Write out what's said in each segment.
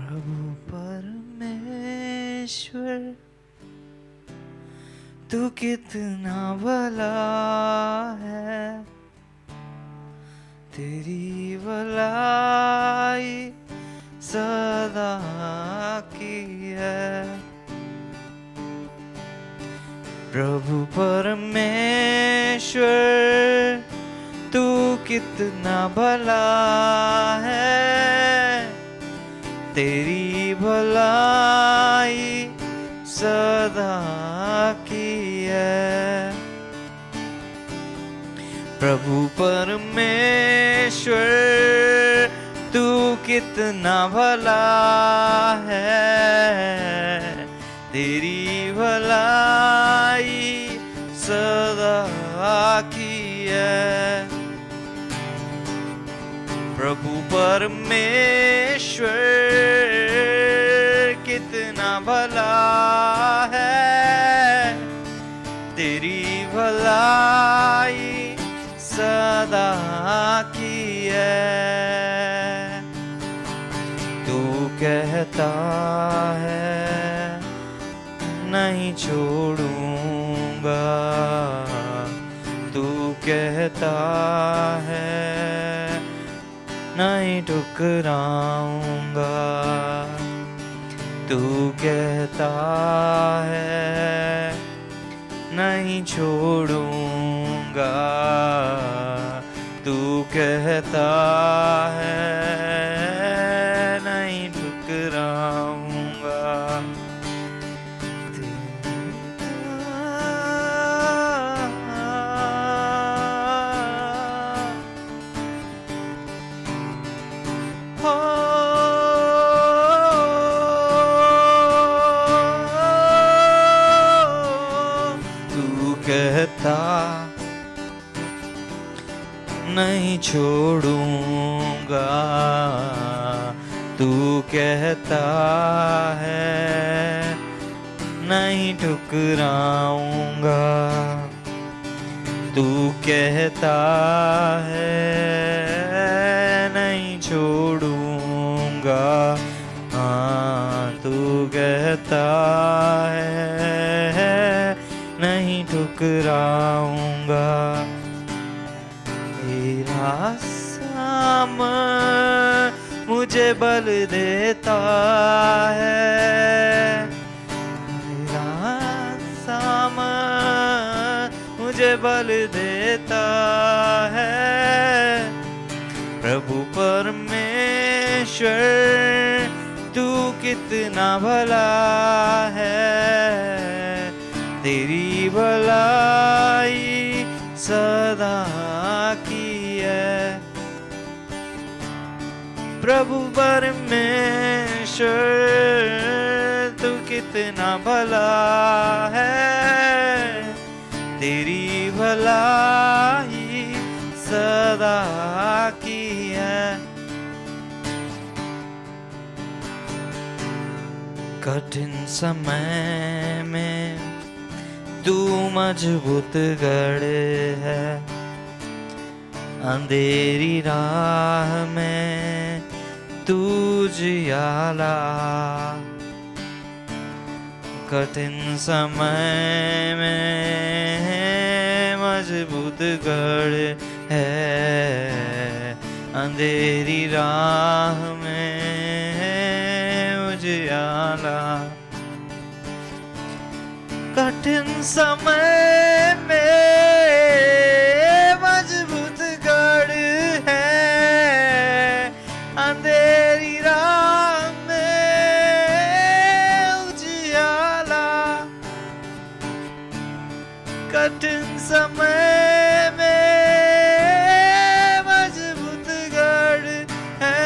प्रभु परमेश्वर तू कितना भला है, तेरी भलाई सदा की है। प्रभु परमेश्वर तू कितना भला है, तेरी भलाई सदा की है। प्रभु परमेश्वर तू कितना भला है, तेरी भलाई सदा की है। प्रभु परमेश्वर कितना भला है, तेरी भलाई सदा की है। तू कहता है नहीं छोड़ूंगा, तू कहता है नहीं ठुकराऊंगा, तू कहता है नहीं छोड़ूंगा, तू कहता है नहीं ठुकराऊंगा। कहता नहीं छोड़ूंगा, तू कहता है नहीं ठुकराऊंगा, तू कहता है नहीं छोड़ूंगा। हाँ, तू कहता है नहीं ठुकराऊंगा। तेरा सामन मुझे बल देता है, तेरा सामन मुझे बल देता है। प्रभु परमेश्वर तू कितना भला है, तेरी भलाई सदा की है। प्रभु परमेश्वर तू कितना भला है, तेरी भलाई सदा की है। कठिन समय में तू मजबूत गढ़ है, अंधेरी राह में तू जियाला। कठिन समय में मजबूत गढ़ है, अंधेरी राह में उजियाला। कठिन समय में मजबूत गढ़ है, अंधेरी राह में उजियाला। कठिन समय में मजबूत गढ़ है,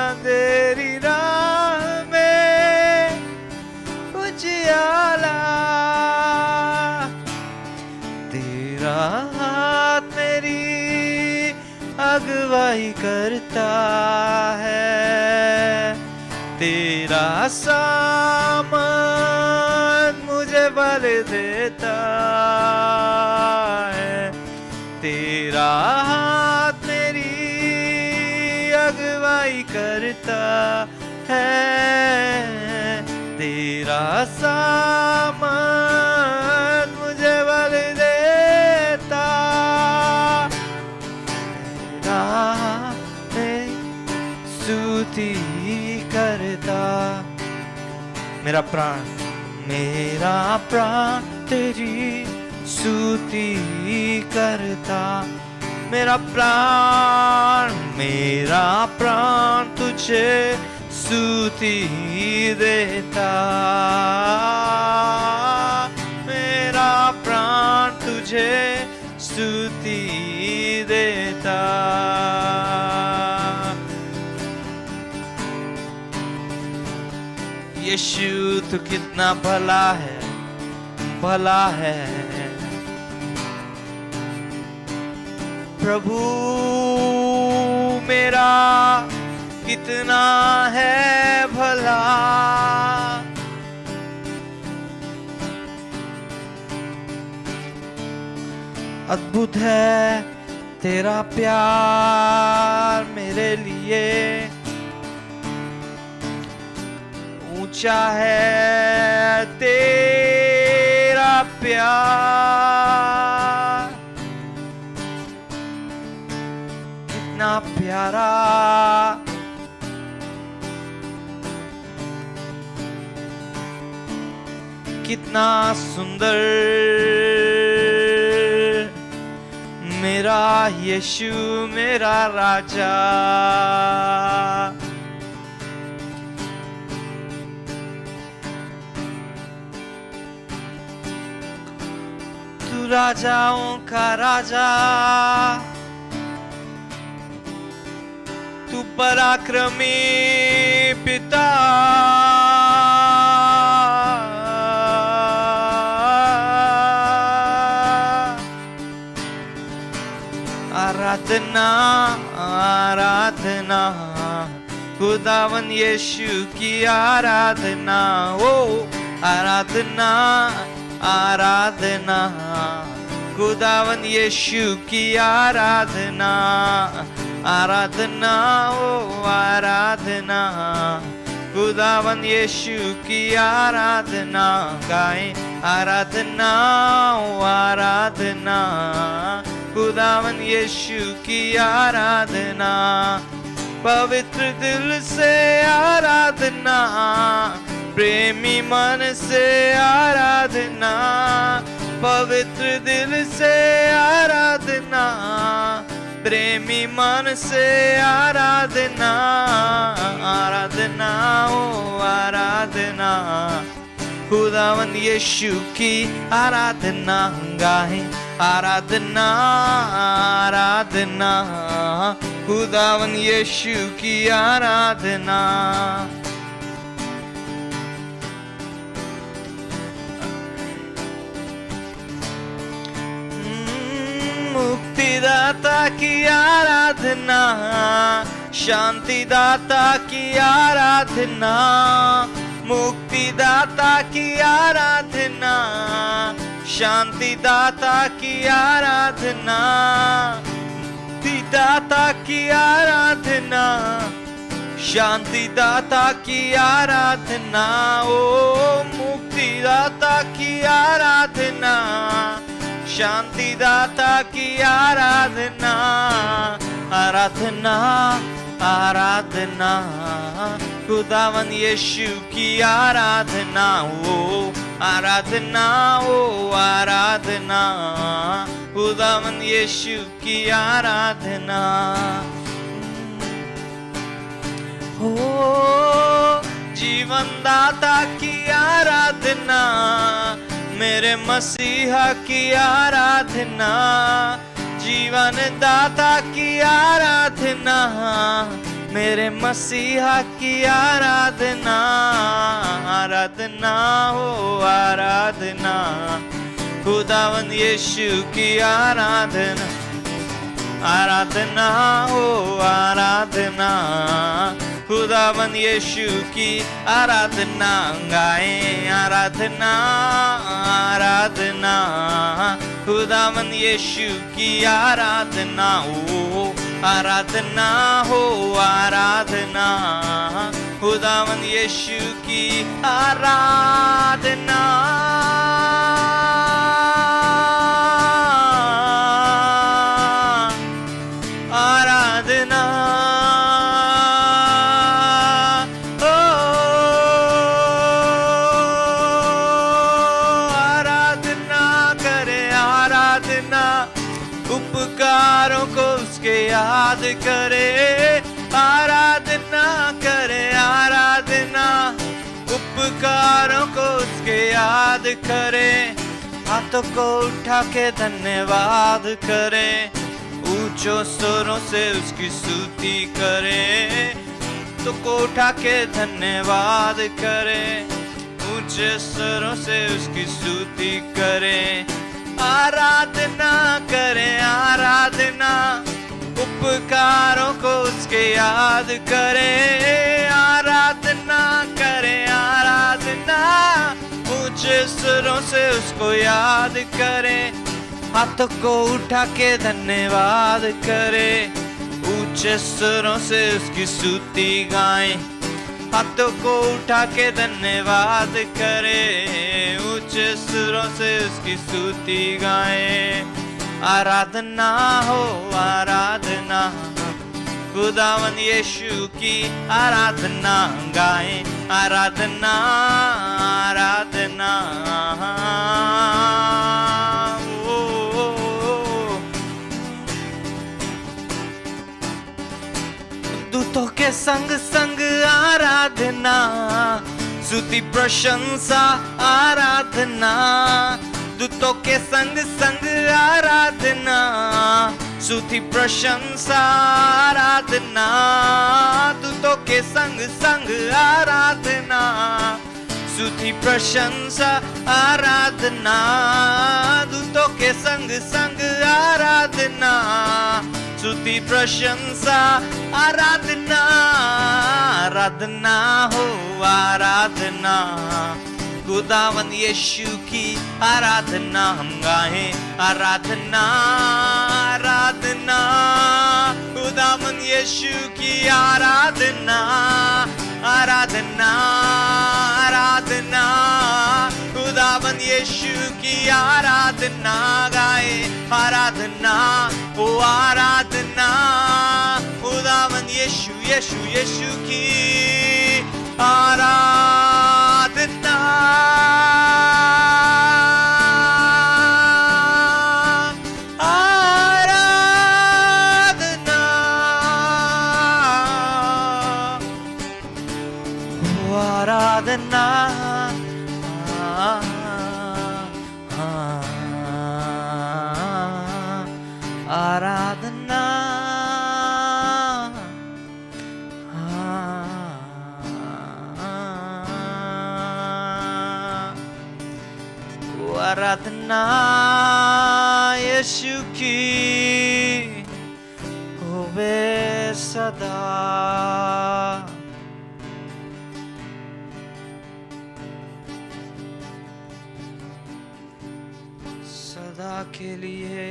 अंधेरी राह में उजियाला। तेरा हाथ मेरी अगुवाई करता है, तेरा सामन मुझे बल देता है। तेरा हाथ मेरी अगुवाई करता है, तेरा सामर्थ मुझे बल देता, तेरा मैं स्तुति करता। मेरा प्राण तेरी स्तुति करता, मेरा प्राण तुझे स्तुति देता, मेरा प्राण तुझे स्तुति देता। यीशु तू कितना भला है, भला है। प्रभु मेरा कितना है भला, अद्भुत है तेरा प्यार मेरे लिए, ऊंचा है तेरा प्यार, कितना प्यारा, कितना सुंदर मेरा यीशु मेरा राजा। तू राजाओं का राजा, तू पराक्रमी पिता, आराधना आराधना खुदावन यीशु की आराधना, ओ आराधना आराधना खुदावन यीशु की आराधना, आराधना ओ आराधना खुदावन यीशु की आराधना गाएं, आराधना ओ आराधना खुदावन यीशु की आराधना, पवित्र दिल से आराधना, प्रेमी मन से आराधना, पवित्र दिल से आराधना, प्रेमी मन से आराधना, आराधना ओ आराधना खुदावन यीशु की आराधना गाएं, आराधना आराधना खुदावन यीशु की आराधना। मुक्तिदाता की आराधना, शांतिदाता की आराधना, मुक्तिदाता की आराधना, शांतिदाता की आराधना, मुक्तिदाता की आराधना, शांतिदाता की आराधना, ओ मुक्तिदाता की आराधना, शांतिदाता की आराधना, आराधना आराधना खुदावन यीशु की आराधना, ओ आराधना ओ आराधना खुदावन यीशु की आराधना। हो जीवन दाता की आराधना, मेरे मसीहा की आराधना, जीवन दाता की आराधना, मेरे मसीहा की आराधना, आराधना हो आराधना खुदावन यीशु की आराधना, आराधना हो आराधना खुदावन यीशु की आराधना गाएं, आराधना आराधना खुदावन यीशु की आराधना, ओ आराधना हो आराधना, खुदावन यीशु की आराधना। आराधना ओ आराधना करे आराधना, उपकारों को उसके याद करे। आराधना करे आराधना, उपकारों को उसके याद करे। हाथों को उठा के धन्यवाद करे, ऊंचों स्वरों से उसकी स्तुति करे। तो को उठा के धन्यवाद करे, ऊंचे स्वरों से उसकी स्तुति करे। आराधना करे आराधना, उपकारों को उसके याद करे। आराधना करे आराधना, ऊंचे स्वरों से उसको याद करे। हाथों को उठा के धन्यवाद करे, ऊंचे स्वरों से उसकी स्तुति गाएं। हाथों को उठा के धन्यवाद करे, ऊंचे स्वरों से उसकी स्तुति गाएं। आराधना हो आराधना, खुदावन यीशु की आराधना गाएं। आराधना आराधना दूतों के संग संग आराधना, स्तुति प्रशंसा आराधना। दूतों के संग संग आराधना, स्तुति प्रशंसा आराधना। दूतों के संग संग आराधना, स्तुति प्रशंसा आराधना। दूतों के संग संग आराधना, स्तुति प्रशंसा आराधना। आराधना हो आराधना, खुदावन यीशु की आराधना हम गाएं। आराधना आराधना, खुदावन यीशु की आराधना। आराधना आराधना, खुदावन यीशु की आराधना गाए। आराधना ओ आराधना, खुदावन यीशु यीशु यीशु की आराधना। आराधना ओ आराधना। आराधना आराधना यीशु की होवे सदा। सदा के लिए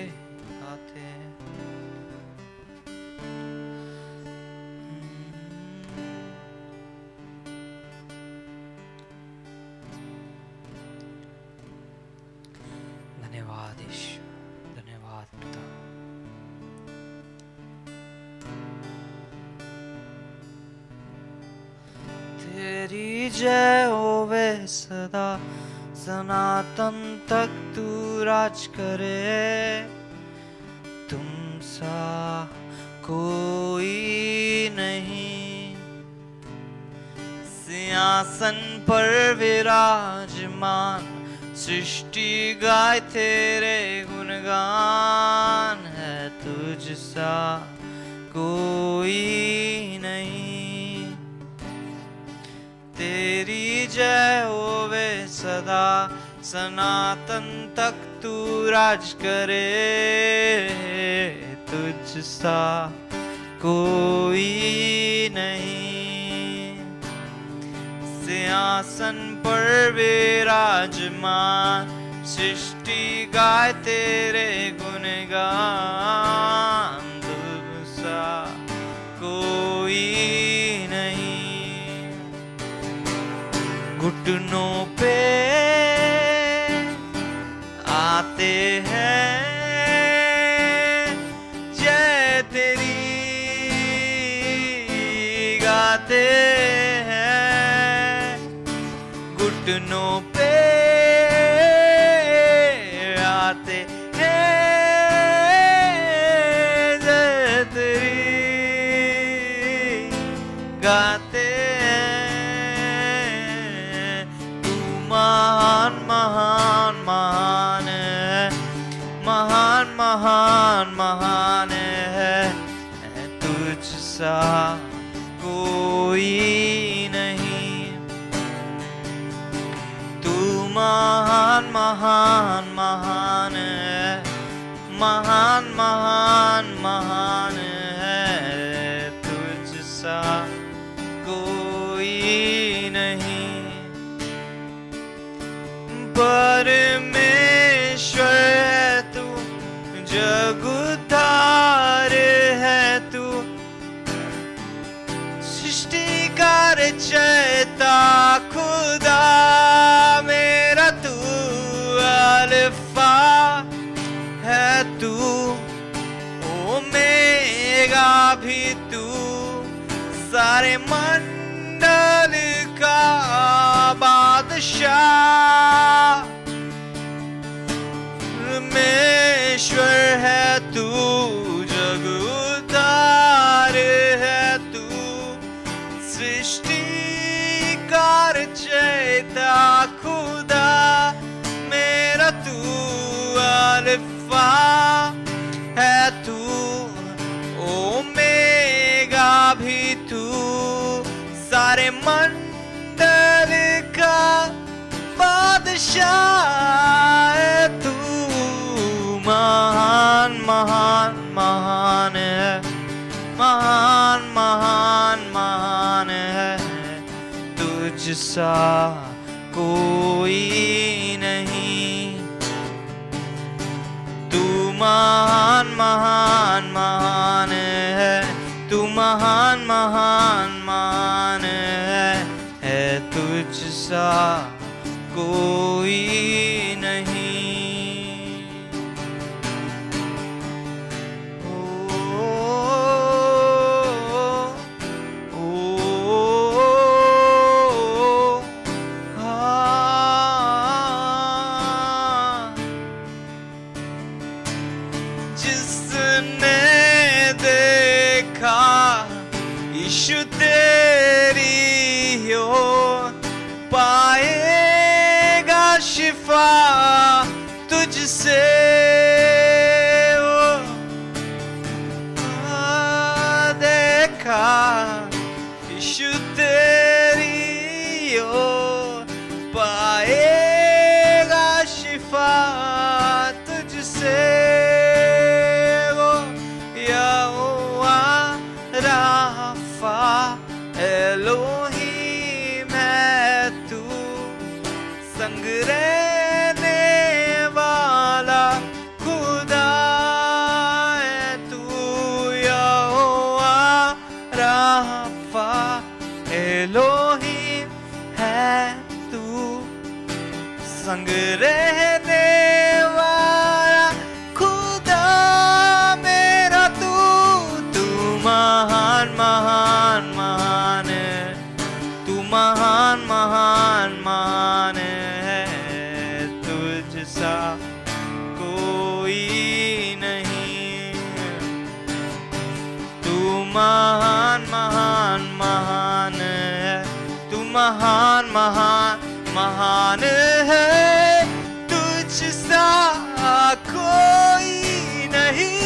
आते हैं। धन्यवाद ईश्वर, धन्यवाद पिता। तेरी जय होवे सदा, सनातन तक तू राज करे। तुम सा कोई नहीं, सिंहासन पर विराजमान। सृष्टि गाय तेरे गुणगान, है तुझ सा कोई नहीं। तेरी जय होवे सदा, सनातन तक तू राज करे। तुझ सा कोई नहीं, सिंहासन पर विराजमान। सृष्टि गाय तेरे गुणगान, तुझ सा घुटनों पे आते हैं, जय तेरी गाते हैं। घुटनों पे आते हैं, जय तेरी गाते हैं। तू महान महान महान है, महान महान महान है, तुझ सा कोई नहीं। तू महान महान महान है, महान महान महान है, तुझ सा कोई नहीं। परमेश्वर है तू, जगुद्धार है तू, सृष्टिकार चेता खुदा मेरा तू। अल्फा है तू, ओमेगा भी तू, सारे मंडल का बादशाह। परमेश्वर है तू, जगुद्धार है तू, सृष्टिकार चेता खुदा मेरा तू। अल्फा है तू, ओमेगा भी तू, सारे मंडल का बादशाह है तू। महान महान महान है, महान महान महान है, तुझ सा कोई नहीं। तू महान महान महान है, तू महान महान महान है, तुझ सा कोई नहीं। यीशु तेरी हो पाएगा शिफा तुझसे हो। देखा यीशु तेरी हो पाएगा शिफा तुझसे हो। यहोवा राफा एलोहीम है तू, संग रहने वाला खुदा है तू। यहोवा राफा एलोहीम है तू, संग रहने वाला खुदा मेरा तू। तू महान महान महान है, तू महान महान महान है, तुझ सा कोई नहीं। तू महान महान महान है, तू महान महान महान है, तुझ सा कोई नहीं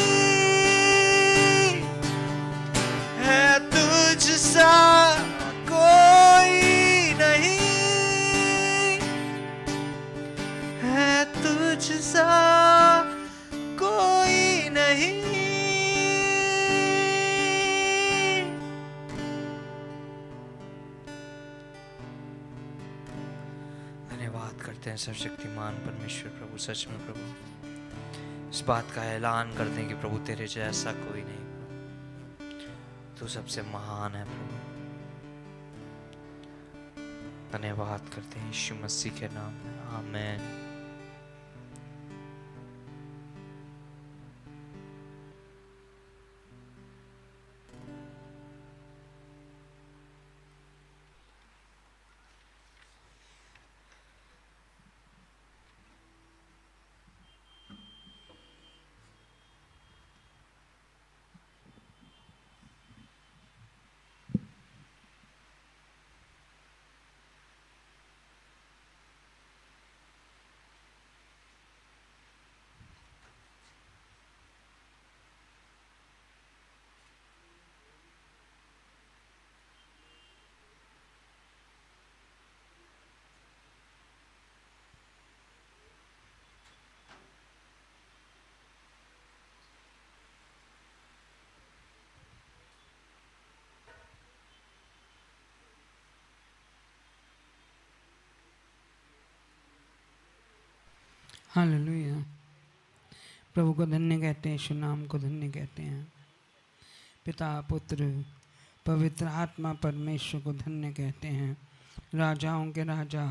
है, तुझ सा कोई नहीं है, तुझ सा कोई नहीं। धन्यवाद करते हैं सर्वशक्तिमान परमेश्वर प्रभु। सच में प्रभु इस बात का ऐलान करते हैं कि प्रभु तेरे जैसा कोई नहीं, तू सबसे महान है प्रभु। धन्यवाद करते हैं यीशु मसीह के नाम में, आमेन। हालेलुया। प्रभु को धन्य कहते हैं, यीशु नाम को धन्य कहते हैं। पिता, पुत्र, पवित्र आत्मा परमेश्वर को धन्य कहते हैं। राजाओं के राजा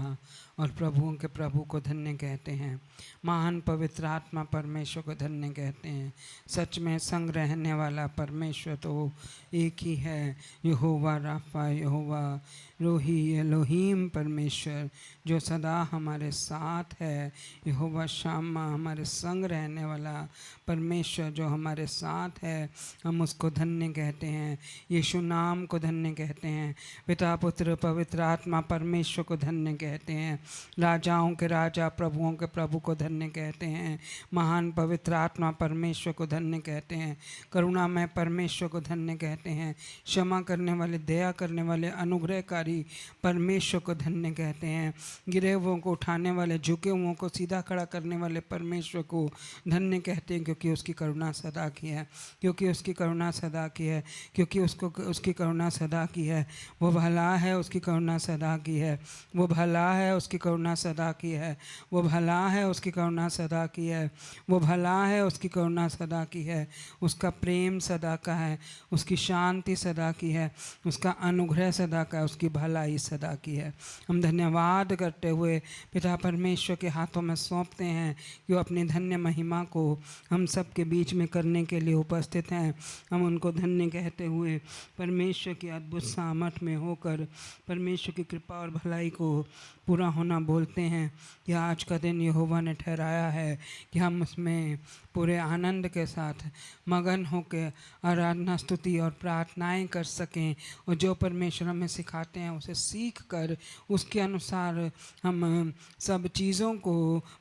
और प्रभुओं के प्रभु को धन्य कहते हैं। महान पवित्र आत्मा परमेश्वर को धन्य कहते हैं। सच में संग रहने वाला परमेश्वर तो एक ही है, यहोवा राफा, यहोवा रोही, एलोहीम परमेश्वर जो सदा हमारे साथ है। यहोवा शामा, हमारे संग रहने वाला परमेश्वर जो हमारे साथ है, हम उसको धन्य कहते हैं। यीशु नाम को धन्य कहते हैं। पिता, पुत्र, पवित्र आत्मा परमेश्वर को धन्य कहते हैं। राजाओं के राजा, प्रभुओं के प्रभु को धन्य कहते हैं। महान पवित्र आत्मा परमेश्वर को धन्य कहते हैं। करुणामय परमेश्वर को धन्य कहते हैं। क्षमा करने वाले, दया करने वाले, अनुग्रहकारी परमेश्वर को धन्य कहते हैं। गिरे हुओं को उठाने वाले, झुके हुओं को सीधा खड़ा करने वाले परमेश्वर को धन्य कहते हैं, क्योंकि उसकी करुणा सदा की है, क्योंकि उसकी करुणा सदा की है, क्योंकि उसकी करुणा सदा की है। वो भला है, उसकी करुणा सदा की है। वो भला है, उसकी करुणा सदा की है। वो भला है, उसकी करुणा सदा की है। वो भला है, उसकी करुणा सदा की है। उसका प्रेम सदा का है, उसकी शांति सदा की है, उसका अनुग्रह सदा का है, उसकी भलाई सदा की है। हम धन्यवाद करते हुए पिता परमेश्वर के हाथों में सौंपते हैं कि वो अपनी धन्य महिमा को हम सब के बीच में करने के लिए उपस्थित हैं। हम उनको धन्य कहते हुए परमेश्वर की अद्भुत सामर्थ में होकर परमेश्वर की कृपा और भलाई को पूरा होना बोलते हैं कि आज का दिन यहोवा ने ठहराया है कि हम उसमें पूरे आनंद के साथ मगन होकर आराधना, स्तुति और प्रार्थनाएं कर सकें, और जो परमेश्वर हमें सिखाते हैं उसे सीख कर उसके अनुसार हम सब चीज़ों को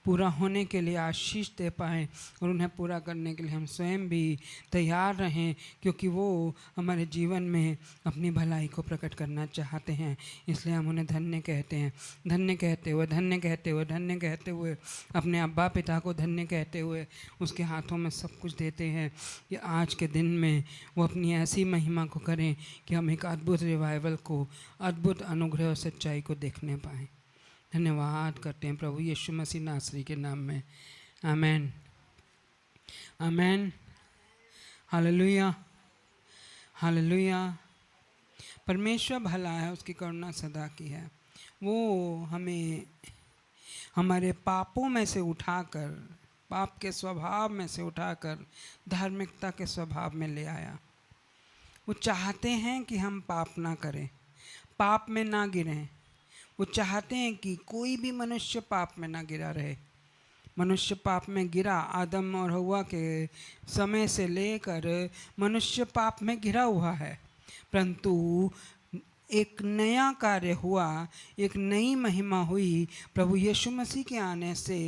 पूरा होने के लिए आशीष दे पाएँ, और उन्हें पूरा करने के लिए हम स्वयं भी तैयार रहें, क्योंकि वो हमारे जीवन में अपनी भलाई को प्रकट करना चाहते हैं। इसलिए हम उन्हें धन्य कहते हैं। धन्य कहते हुए, धन्य कहते हुए, धन्य कहते हुए अपने अब्बा पिता को धन्य कहते हुए उसके हाथों में सब कुछ देते हैं कि आज के दिन में वो अपनी ऐसी महिमा को करें कि हम एक अद्भुत रिवाइवल को, अद्भुत अनुग्रह और सच्चाई को देखने पाएँ। धन्यवाद करते हैं प्रभु यीशु मसीह नासरी के नाम में, आमेन, आमेन। Hallelujah, hallelujah. परमेश्वर भला है, उसकी करुणा सदा की है। वो हमें हमारे पापों में से उठाकर, पाप के स्वभाव में से उठाकर धार्मिकता के स्वभाव में ले आया। वो चाहते हैं कि हम पाप ना करें, पाप में ना गिरें। वो चाहते हैं कि कोई भी मनुष्य पाप में ना गिरा रहे। मनुष्य पाप में गिरा, आदम और हव्वा के समय से लेकर मनुष्य पाप में गिरा हुआ है, परंतु एक नया कार्य हुआ, एक नई महिमा हुई। प्रभु यीशु मसीह के आने से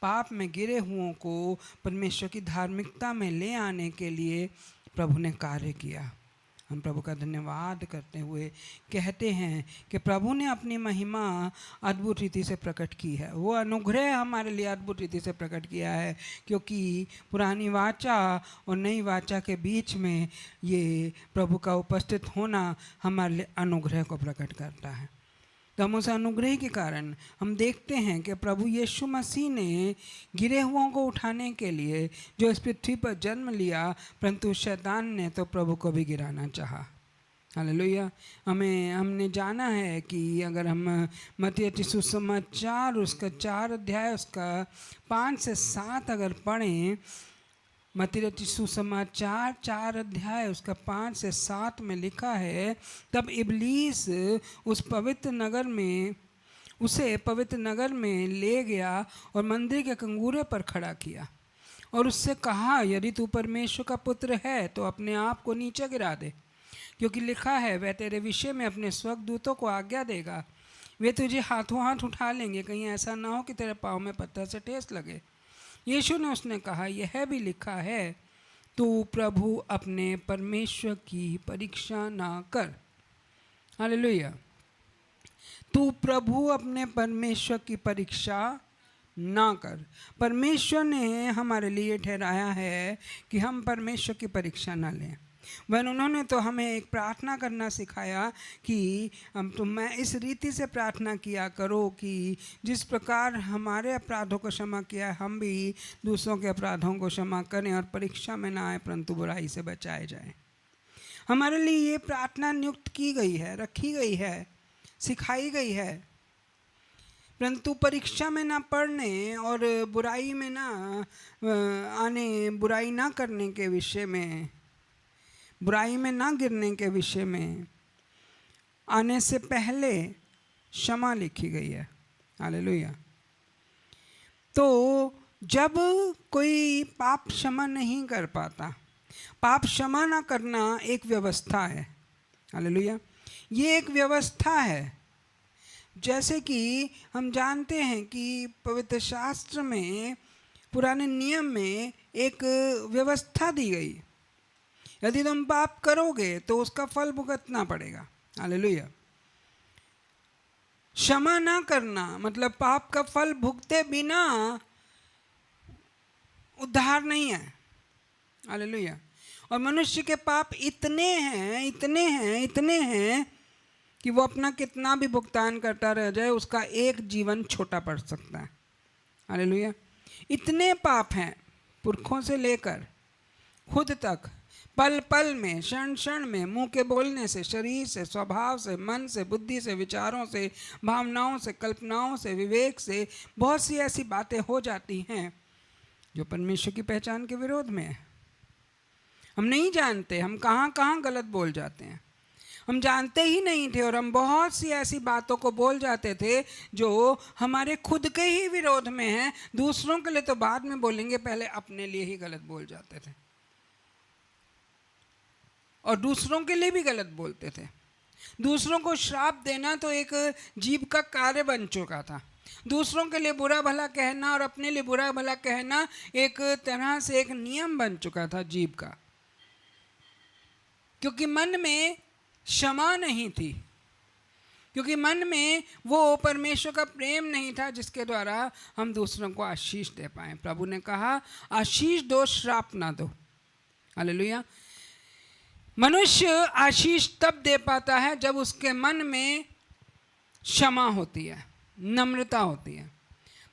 पाप में गिरे हुओं को परमेश्वर की धार्मिकता में ले आने के लिए प्रभु ने कार्य किया। हम प्रभु का धन्यवाद करते हुए कहते हैं कि प्रभु ने अपनी महिमा अद्भुत रीति से प्रकट की है। वो अनुग्रह हमारे लिए अद्भुत रीति से प्रकट किया है, क्योंकि पुरानी वाचा और नई वाचा के बीच में ये प्रभु का उपस्थित होना हमारे लिए अनुग्रह को प्रकट करता है। तो हम उस अनुग्रह के कारण हम देखते हैं कि प्रभु यीशु मसीह ने गिरे हुओं को उठाने के लिए जो इस पृथ्वी पर जन्म लिया, परंतु शैतान ने तो प्रभु को भी गिराना चाहा। हालेलुया। हमने जाना है कि अगर हम मत्ती रचित सुसमाचार उसका 4 अध्याय उसका 5 से 7 अगर पढ़ें, मत्ती रचित सुसमाचार 4 अध्याय उसका 5 से 7 में लिखा है, तब इब्लीस उसे पवित्र नगर में ले गया और मंदिर के कंगूरे पर खड़ा किया और उससे कहा, यदि तू परमेश्वर का पुत्र है तो अपने आप को नीचे गिरा दे, क्योंकि लिखा है, वह तेरे विषय में अपने स्वर्गदूतों को आज्ञा देगा, वे तुझे हाथों हाथ उठा लेंगे, कहीं ऐसा ना हो कि तेरे पाँव में पत्थर से ठेस लगे। यीशु ने उसने कहा, यह भी लिखा है, तू प्रभु अपने परमेश्वर की परीक्षा ना कर। हालेलुया। तू प्रभु अपने परमेश्वर की परीक्षा ना कर। परमेश्वर ने हमारे लिए ठहराया है कि हम परमेश्वर की परीक्षा ना लें। वह उन्होंने तो हमें एक प्रार्थना करना सिखाया कि मैं इस रीति से प्रार्थना किया करो कि जिस प्रकार हमारे अपराधों को क्षमा किया हम भी दूसरों के अपराधों को क्षमा करें और परीक्षा में ना आए परंतु बुराई से बचाए जाएं। हमारे लिए ये प्रार्थना नियुक्त की गई है, रखी गई है, सिखाई गई है, परंतु परीक्षा में ना पढ़ने और बुराई में ना आने, बुराई ना करने के विषय में, बुराई में ना गिरने के विषय में आने से पहले क्षमा लिखी गई है। हालेलुया। तो जब कोई पाप क्षमा नहीं कर पाता, पाप क्षमा ना करना एक व्यवस्था है। हालेलुया। ये एक व्यवस्था है। जैसे कि हम जानते हैं कि पवित्र शास्त्र में, पुराने नियम में एक व्यवस्था दी गई, यदि तुम पाप करोगे तो उसका फल भुगतना पड़ेगा। हालेलुया। क्षमा ना करना मतलब पाप का फल भुगते बिना उद्धार नहीं है। हालेलुया। और मनुष्य के पाप इतने हैं कि वो अपना कितना भी भुगतान करता रह जाए, उसका एक जीवन छोटा पड़ सकता है। हालेलुया। इतने पाप हैं, पुरखों से लेकर खुद तक, पल पल में, क्षण क्षण में, मुंह के बोलने से, शरीर से, स्वभाव से, मन से, बुद्धि से, विचारों से, भावनाओं से, कल्पनाओं से, विवेक से बहुत सी ऐसी बातें हो जाती हैं जो परमेश्वर की पहचान के विरोध में है। हम नहीं जानते हम कहाँ कहाँ गलत बोल जाते हैं, हम जानते ही नहीं थे और हम बहुत सी ऐसी बातों को बोल जाते थे जो हमारे खुद के ही विरोध में है। दूसरों के लिए तो बाद में बोलेंगे, पहले अपने लिए ही गलत बोल जाते थे और दूसरों के लिए भी गलत बोलते थे। दूसरों को श्राप देना तो एक जीभ का कार्य बन चुका था। दूसरों के लिए बुरा भला कहना और अपने लिए बुरा भला कहना एक तरह से एक नियम बन चुका था जीभ का, क्योंकि मन में क्षमा नहीं थी, क्योंकि मन में वो परमेश्वर का प्रेम नहीं था जिसके द्वारा हम दूसरों को आशीष दे पाए। प्रभु ने कहा, आशीष दो, श्राप ना दो। हालेलुया। मनुष्य आशीष तब दे पाता है जब उसके मन में क्षमा होती है, नम्रता होती है,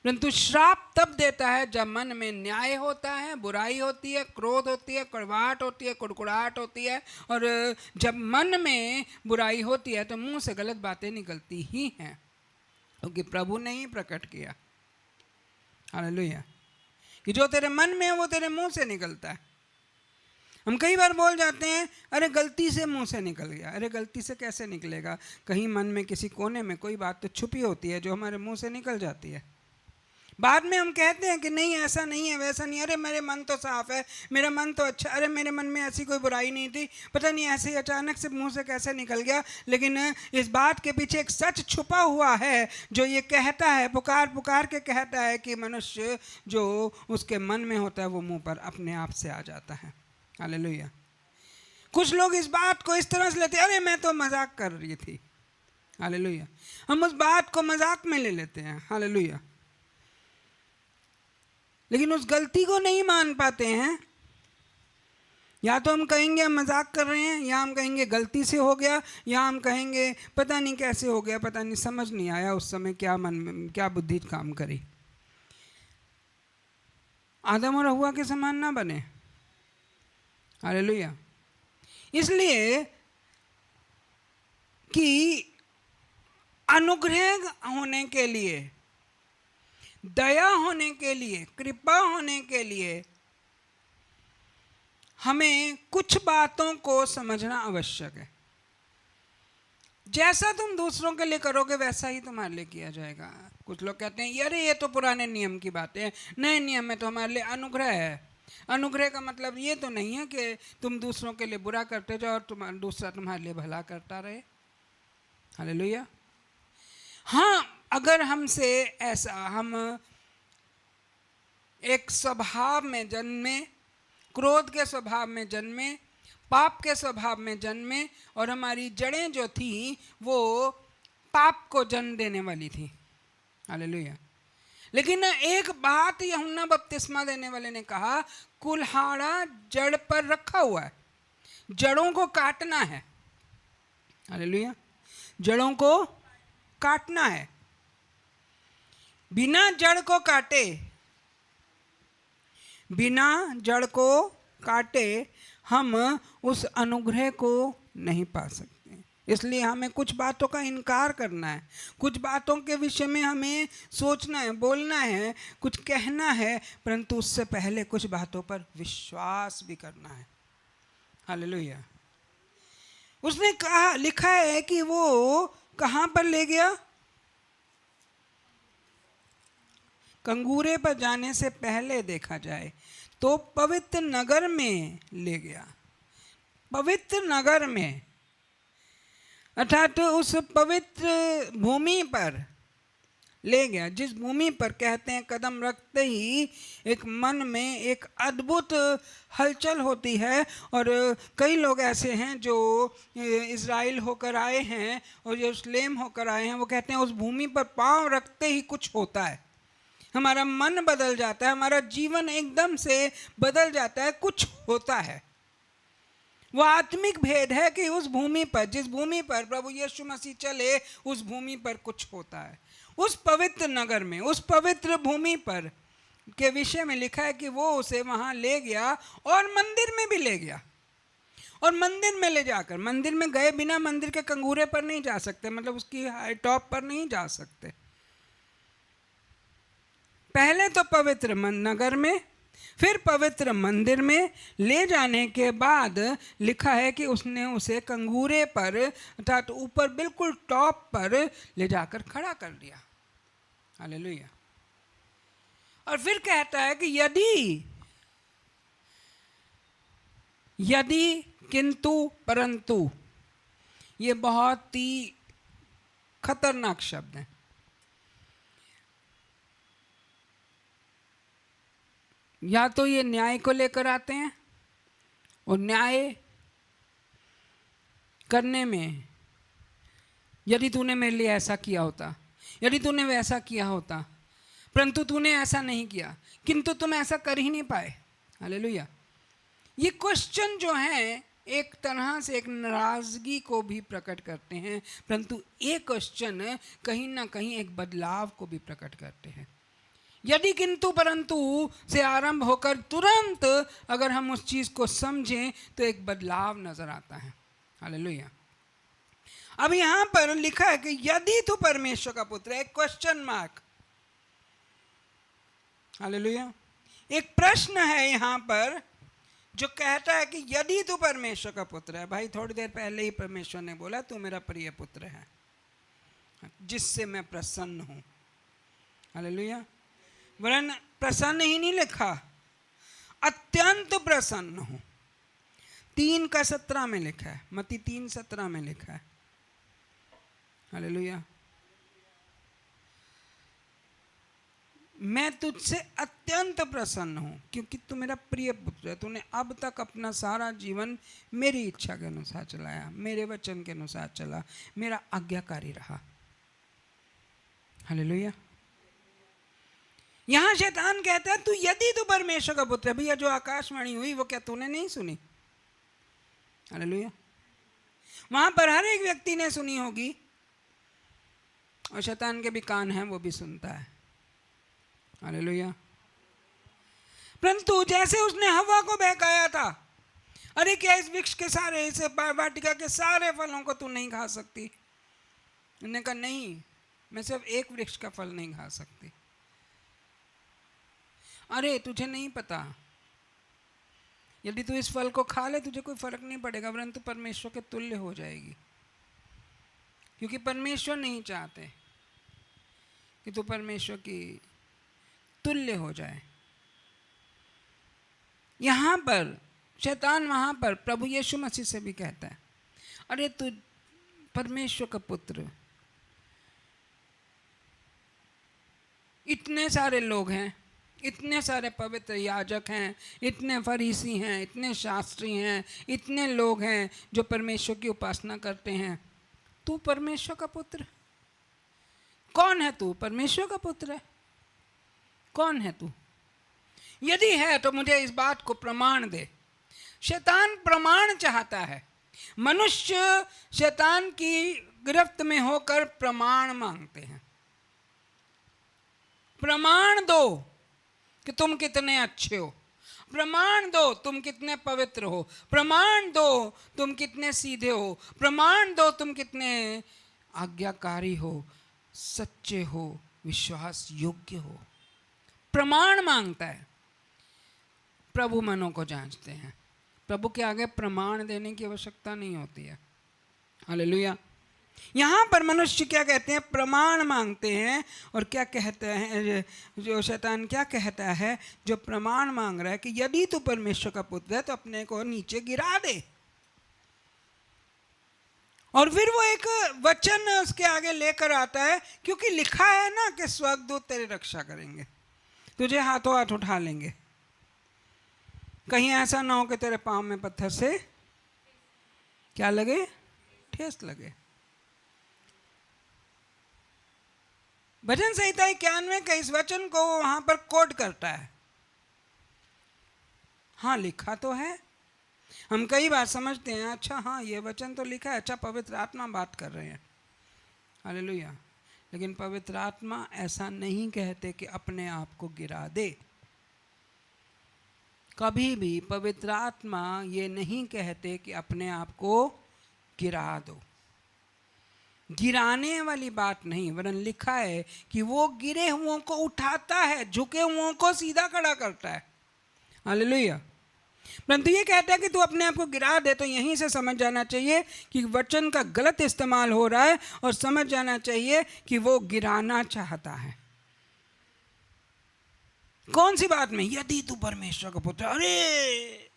परंतु श्राप तब देता है जब मन में न्याय होता है, बुराई होती है, क्रोध होती है, कड़वाहट होती है, कुड़कुड़ाहट होती है। और जब मन में बुराई होती है तो मुंह से गलत बातें निकलती ही हैं, क्योंकि प्रभु ने ही प्रकट किया। हालेलुया। कि जो तेरे मन में है वो तेरे मुंह से निकलता है। हम कई बार बोल जाते हैं, अरे गलती से मुंह से निकल गया। अरे गलती से कैसे निकलेगा? कहीं मन में किसी कोने में कोई बात तो छुपी होती है जो हमारे मुंह से निकल जाती है। बाद में हम कहते हैं कि नहीं, ऐसा नहीं है, वैसा नहीं, अरे मेरे मन तो साफ है, मेरा मन तो अच्छा, अरे मेरे मन में ऐसी कोई बुराई नहीं थी, पता नहीं ऐसे ही अचानक से मुंह से कैसे निकल गया। लेकिन इस बात के पीछे एक सच छुपा हुआ है जो ये कहता है, पुकार पुकार के कहता है कि मनुष्य जो उसके मन में होता है वो मुंह पर अपने आप से आ जाता है। हालेलुया। कुछ लोग इस बात को इस तरह से लेते हैं, अरे मैं तो मजाक कर रही थी। हालेलुया। हम उस बात को मजाक में ले लेते हैं। हालेलुया। लेकिन उस गलती को नहीं मान पाते हैं। या तो हम कहेंगे हम मजाक कर रहे हैं, या हम कहेंगे गलती से हो गया, या हम कहेंगे पता नहीं कैसे हो गया, पता नहीं, समझ नहीं आया उस समय क्या मन में क्या बुद्धि काम करी। आदम और हव्वा के समान ना बने। हालेलुया। इसलिए कि अनुग्रह होने के लिए, दया होने के लिए, कृपा होने के लिए हमें कुछ बातों को समझना आवश्यक है। जैसा तुम दूसरों के लिए करोगे वैसा ही तुम्हारे लिए किया जाएगा। कुछ लोग कहते हैं अरे ये तो पुराने नियम की बातें हैं, नए नियम में तो हमारे लिए अनुग्रह है। अनुग्रह का मतलब ये तो नहीं है कि तुम दूसरों के लिए बुरा करते जाओ और दूसरा तुम्हारे लिए भला करता रहे। हालेलुया। हाँ, अगर हमसे ऐसा, हम एक स्वभाव में जन्मे, क्रोध के स्वभाव में जन्मे, पाप के स्वभाव में जन्मे, और हमारी जड़ें जो थी वो पाप को जन्म देने वाली थी। हालेलुया। लेकिन एक बात यूहन्ना बपतिस्मा देने वाले ने कहा, कुल्हाड़ा जड़ पर रखा हुआ है, जड़ों को काटना है। हालेलुया। जड़ों को काटना है। बिना जड़ को काटे, बिना जड़ को काटे हम उस अनुग्रह को नहीं पा सकते। इसलिए हमें कुछ बातों का इनकार करना है, कुछ बातों के विषय में हमें सोचना है, बोलना है, कुछ कहना है, परंतु उससे पहले कुछ बातों पर विश्वास भी करना है। हालेलुया। उसने कहा, लिखा है कि वो कहाँ पर ले गया? कंगूरे पर जाने से पहले देखा जाए तो पवित्र नगर में ले गया। पवित्र नगर में, अर्थात उस पवित्र भूमि पर ले गया, जिस भूमि पर कहते हैं कदम रखते ही एक मन में एक अद्भुत हलचल होती है। और कई लोग ऐसे हैं जो इज़राइल होकर आए हैं और यरूशलेम होकर आए हैं, वो कहते हैं उस भूमि पर पांव रखते ही कुछ होता है, हमारा मन बदल जाता है, हमारा जीवन एकदम से बदल जाता है, कुछ होता है। वो आत्मिक भेद है कि उस भूमि पर, जिस भूमि पर प्रभु यीशु मसीह चले, उस भूमि पर कुछ होता है। उस पवित्र नगर में, उस पवित्र भूमि पर के विषय में लिखा है कि वो उसे वहाँ ले गया और मंदिर में भी ले गया। और मंदिर में ले जाकर, मंदिर में गए बिना मंदिर के कंगूरे पर नहीं जा सकते, मतलब उसकी हाई टॉप पर नहीं जा सकते। पहले तो पवित्र नगर में, फिर पवित्र मंदिर में ले जाने के बाद लिखा है कि उसने उसे कंगूरे पर, अर्थात ऊपर बिल्कुल टॉप पर ले जाकर खड़ा कर दिया। हालेलुया। और फिर कहता है कि यदि किंतु परंतु, ये बहुत ही खतरनाक शब्द है। या तो ये न्याय को लेकर आते हैं, और न्याय करने में, यदि तूने मेरे लिए ऐसा किया होता, यदि तूने वैसा किया होता, परंतु तूने ऐसा नहीं किया, किंतु तुम ऐसा कर ही नहीं पाए। हालेलुया। ये क्वेश्चन जो है एक तरह से एक नाराजगी को भी प्रकट करते हैं, परंतु ये क्वेश्चन कहीं ना कहीं एक बदलाव को भी प्रकट करते हैं। यदि किंतु परंतु से आरंभ होकर तुरंत अगर हम उस चीज़ को समझें तो एक बदलाव नजर आता है। हालेलुया। अब यहाँ पर लिखा है कि यदि तू परमेश्वर का पुत्र है, एक क्वेश्चन मार्क। हालेलुया। एक प्रश्न है यहाँ पर जो कहता है कि यदि तू परमेश्वर का पुत्र है। भाई थोड़ी देर पहले ही परमेश्वर ने बोला तू मेरा प्रिय पुत्र है जिससे मैं प्रसन्न हूं। हालेलुया। वरन प्रसन्न ही नहीं लिखा, अत्यंत प्रसन्न हूं। 3:17 में लिखा है, मत्ती 3:17 में लिखा है। हालेलुया। मैं तुझसे अत्यंत प्रसन्न हूं क्योंकि तू मेरा प्रिय पुत्र है। तूने अब तक अपना सारा जीवन मेरी इच्छा के अनुसार चलाया, मेरे वचन के अनुसार चला, मेरा आज्ञाकारी रहा। हालेलुया। यहां शैतान कहता है तू यदि तू परमेश्वर का पुत्र है। भैया जो आकाशवाणी हुई वो क्या तूने नहीं सुनी? हालेलुया। वहां पर हर एक व्यक्ति ने सुनी होगी, और शैतान के भी कान हैं, वो भी सुनता है। हालेलुया। परंतु जैसे उसने हवा को बहकाया था, अरे क्या इस वृक्ष के सारे, इस वाटिका के सारे फलों को तू नहीं खा सकती? उन्होंने कहा नहीं, मैं सिर्फ एक वृक्ष का फल नहीं खा सकती। अरे तुझे नहीं पता, यदि तू इस फल को खा ले तुझे कोई फर्क नहीं पड़ेगा, परंतु परमेश्वर के तुल्य हो जाएगी, क्योंकि परमेश्वर नहीं चाहते कि तू परमेश्वर की तुल्य हो जाए। यहाँ पर शैतान, वहाँ पर प्रभु यीशु मसीह से भी कहता है, अरे तू परमेश्वर का पुत्र, इतने सारे लोग हैं, इतने सारे पवित्र याजक हैं, इतने फरीसी हैं, इतने शास्त्री हैं, इतने लोग हैं जो परमेश्वर की उपासना करते हैं, तू परमेश्वर का पुत्र कौन है? तू परमेश्वर का पुत्र है, कौन है तू? यदि है तो मुझे इस बात को प्रमाण दे। शैतान प्रमाण चाहता है, मनुष्य शैतान की गिरफ्त में होकर प्रमाण मांगते हैं। प्रमाण दो कि तुम कितने अच्छे हो, प्रमाण दो तुम कितने पवित्र हो, प्रमाण दो तुम कितने सीधे हो, प्रमाण दो तुम कितने आज्ञाकारी हो, सच्चे हो, विश्वास योग्य हो। प्रमाण मांगता है। प्रभु मनों को जांचते हैं। प्रभु के आगे प्रमाण देने की आवश्यकता नहीं होती है। हालेलुया। यहाँ पर मनुष्य क्या कहते हैं? प्रमाण मांगते हैं। और क्या कहते हैं जो शैतान? क्या कहता है जो प्रमाण मांग रहा है कि यदि तू परमेश्वर का पुत्र है तो अपने को नीचे गिरा दे। और फिर वो एक वचन उसके आगे लेकर आता है, क्योंकि लिखा है ना कि स्वर्गदूत तेरी रक्षा करेंगे, तुझे हाथों हाथ उठा लेंगे, कहीं ऐसा ना हो कि तेरे पांव में पत्थर से क्या लगे? ठेस लगे। भजन संहिता 91 का इस वचन को वहां पर कोट करता है। हाँ, लिखा तो है। हम कई बार समझते हैं अच्छा हाँ ये वचन तो लिखा है, अच्छा पवित्र आत्मा बात कर रहे हैं, हालेलुया। लेकिन पवित्र आत्मा ऐसा नहीं कहते कि अपने आप को गिरा दे। कभी भी पवित्र आत्मा ये नहीं कहते कि अपने आप को गिरा दो। गिराने वाली बात नहीं, वरन लिखा है कि वो गिरे हुओं को उठाता है, झुके हुओं को सीधा खड़ा करता है, हालेलुया। परंतु ये कहता है कि तू अपने आप को गिरा दे, तो यहीं से समझ जाना चाहिए कि वचन का गलत इस्तेमाल हो रहा है, और समझ जाना चाहिए कि वो गिराना चाहता है। कौन सी बात में? यदि तू परमेश्वर का पुत्र, अरे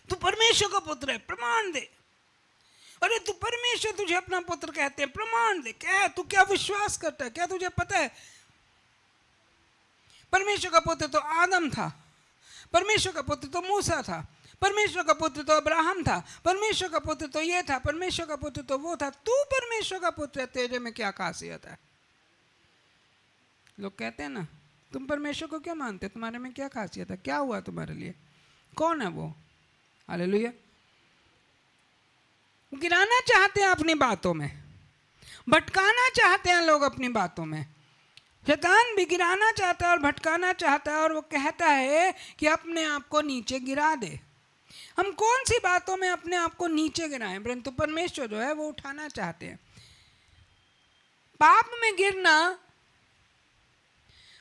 तू परमेश्वर का पुत्र है, प्रमाण दे। अरे तू परमेश्वर तुझे अपना पुत्र कहते हैं, प्रमाण दे। क्या तू क्या विश्वास करता है? क्या तुझे पता है परमेश्वर का पुत्र तो आदम था, परमेश्वर का पुत्र तो मूसा था, परमेश्वर का पुत्र तो अब्राहम था, परमेश्वर का पुत्र तो ये था, परमेश्वर का पुत्र तो वो था। तू परमेश्वर का पुत्र है, तेरे में क्या खासियत है? लोग कहते हैं ना, तुम परमेश्वर को क्या मानते, तुम्हारे में क्या खासियत है, क्या हुआ तुम्हारे लिए, कौन है वो? हालेलुया। गिराना चाहते हैं अपनी बातों में, भटकाना चाहते हैं लोग अपनी बातों में। शैतान भी गिराना चाहता है और भटकाना चाहता है, और वो कहता है कि अपने आप को नीचे गिरा दे। हम कौन सी बातों में अपने आप को नीचे गिराएं? परंतु परमेश्वर जो है वो उठाना चाहते हैं। पाप में गिरना,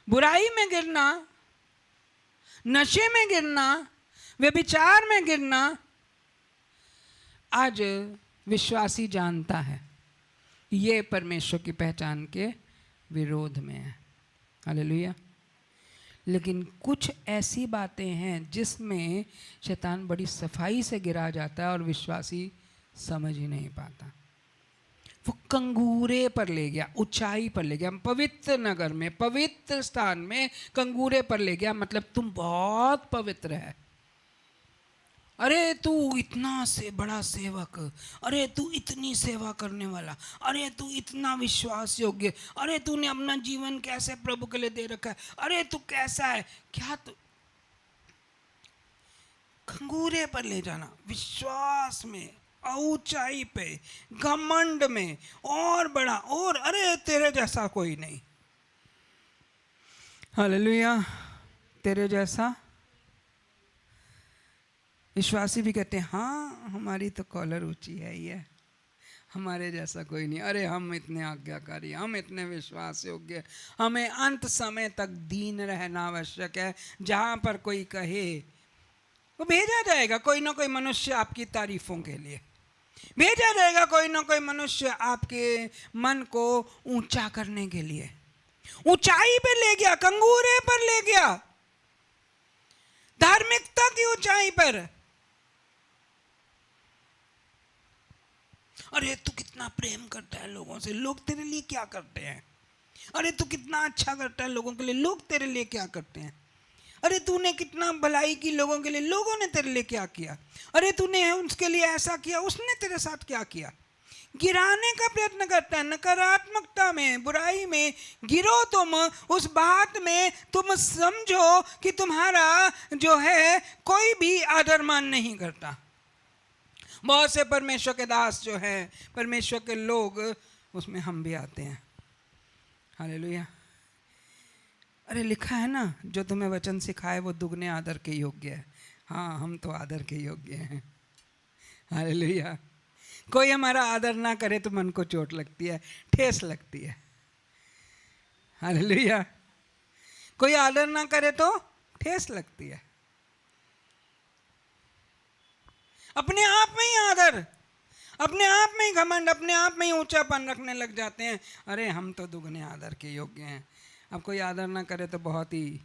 बुराई में गिरना, नशे में गिरना, व्यभिचार में गिरना, आज विश्वासी जानता है ये परमेश्वर की पहचान के विरोध में है, हालेलुया। लेकिन कुछ ऐसी बातें हैं जिसमें शैतान बड़ी सफाई से गिरा जाता है और विश्वासी समझ ही नहीं पाता। वो कंगूरे पर ले गया, ऊंचाई पर ले गया, पवित्र नगर में, पवित्र स्थान में कंगूरे पर ले गया। मतलब तुम बहुत पवित्र है, अरे तू इतना से बड़ा सेवक, अरे तू इतनी सेवा करने वाला, अरे तू इतना विश्वास योग्य, अरे तूने अपना जीवन कैसे प्रभु के लिए दे रखा है, अरे तू कैसा है, क्या तू? खंगूरे पर ले जाना, विश्वास में, ऊंचाई पे, घमंड में, और बड़ा, और अरे तेरे जैसा कोई नहीं, हालेलुया, तेरे जैसा। विश्वासी भी कहते हैं हाँ हमारी तो कॉलर ऊंची है, ये हमारे जैसा कोई नहीं, अरे हम इतने आज्ञाकारी, हम इतने विश्वास योग्य, हमें अंत समय तक दीन रहना आवश्यक है। जहाँ पर कोई कहे वो भेजा जाएगा, कोई ना कोई मनुष्य आपकी तारीफों के लिए भेजा जाएगा, कोई ना कोई मनुष्य आपके मन को ऊंचा करने के लिए, ऊंचाई पे ले गया, कंगूरे पर ले गया, धार्मिकता की ऊंचाई पर। अरे तू कितना प्रेम करता है लोगों से, लोग तेरे लिए क्या करते हैं। अरे तू कितना अच्छा करता है लोगों के लिए, लोग तेरे लिए क्या करते हैं। अरे तूने कितना भलाई की लोगों के लिए, लोगों ने तेरे लिए क्या किया। अरे तूने उसके लिए ऐसा किया, उसने तेरे साथ क्या किया। गिराने का प्रयत्न करता है, नकारात्मकता में, बुराई में गिरो तुम, उस बात में तुम समझो कि तुम्हारा जो है कोई भी आदर मान नहीं करता। बहुत से परमेश्वर के दास जो हैं, परमेश्वर के लोग, उसमें हम भी आते हैं। हालेलुया। अरे लिखा है ना, जो तुम्हें वचन सिखाए वो दुगने आदर के योग्य है। हाँ, हम तो आदर के योग्य हैं। हालेलुया। कोई हमारा आदर ना करे तो मन को चोट लगती है, ठेस लगती है। हालेलुया। कोई आदर ना करे तो ठेस लगती है। अपने आप में ही आदर, अपने आप में ही घमंड, अपने आप में ही ऊंचापन रखने लग जाते हैं। अरे हम तो दुगने आदर के योग्य हैं। अब कोई आदर ना करे तो बहुत ही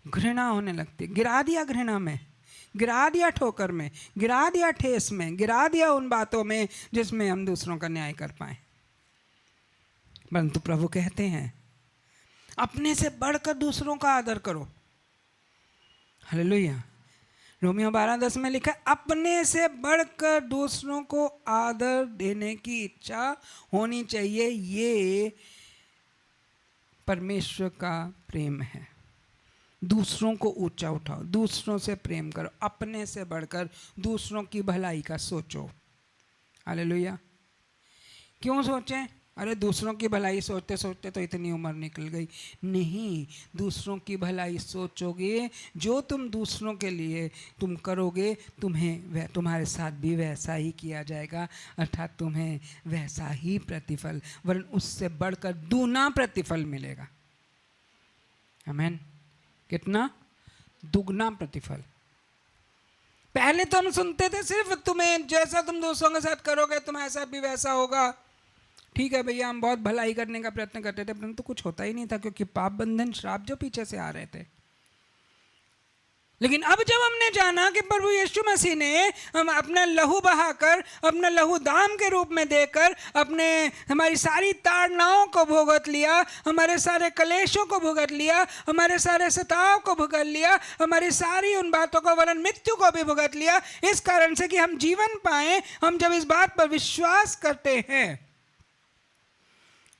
घृणा होने लगती है। गिरा दिया घृणा में, गिरा दिया ठोकर में, गिरा दिया ठेस में, गिरा दिया उन बातों में जिसमें हम दूसरों का न्याय कर पाए। परंतु प्रभु कहते हैं अपने से बढ़कर दूसरों का आदर करो। हालेलुया। रोमियो 12:10 में लिखा है, अपने से बढ़कर दूसरों को आदर देने की इच्छा होनी चाहिए, ये परमेश्वर का प्रेम है। दूसरों को ऊंचा उठाओ, दूसरों से प्रेम करो, अपने से बढ़कर दूसरों की भलाई का सोचो। हालेलुया। क्यों सोचें? अरे दूसरों की भलाई सोचते सोचते तो इतनी उम्र निकल गई। नहीं, दूसरों की भलाई सोचोगे, जो तुम दूसरों के लिए तुम करोगे, तुम्हारे साथ भी वैसा ही किया जाएगा, अर्थात तुम्हें वैसा ही प्रतिफल, वरन उससे बढ़कर दूना प्रतिफल मिलेगा। आमीन। कितना? दुगना प्रतिफल। पहले तो हम सुनते थे सिर्फ तुम्हें जैसा तुम दूसरों के साथ करोगे तुम्हारे साथ भी वैसा होगा। ठीक है भैया, हम बहुत भलाई करने का प्रयत्न करते थे, परंतु कुछ होता ही नहीं था, क्योंकि पाप बंधन श्राप जो पीछे से आ रहे थे। लेकिन अब जब हमने जाना कि प्रभु यीशु मसीह ने हम अपना लहू बहाकर, अपना लहू दाम के रूप में देकर हमारी सारी ताड़नाओं को भुगत लिया, हमारे सारे कलेशों को भुगत लिया, हमारे सारे सताव को भुगत लिया, हमारी सारी उन बातों को, वरन मृत्यु को भी भुगत लिया, इस कारण से कि हम जीवन पाएं, हम जब इस बात पर विश्वास करते हैं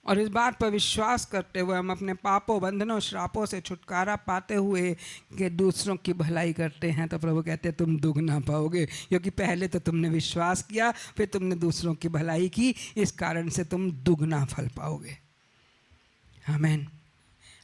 और इस बात पर विश्वास करते हुए हम अपने पापों, बंधनों, श्रापों से छुटकारा पाते हुए कि दूसरों की भलाई करते हैं, तो प्रभु कहते हैं तुम दुगना पाओगे, क्योंकि पहले तो तुमने विश्वास किया, फिर तुमने दूसरों की भलाई की, इस कारण से तुम दुगना फल पाओगे। आमीन।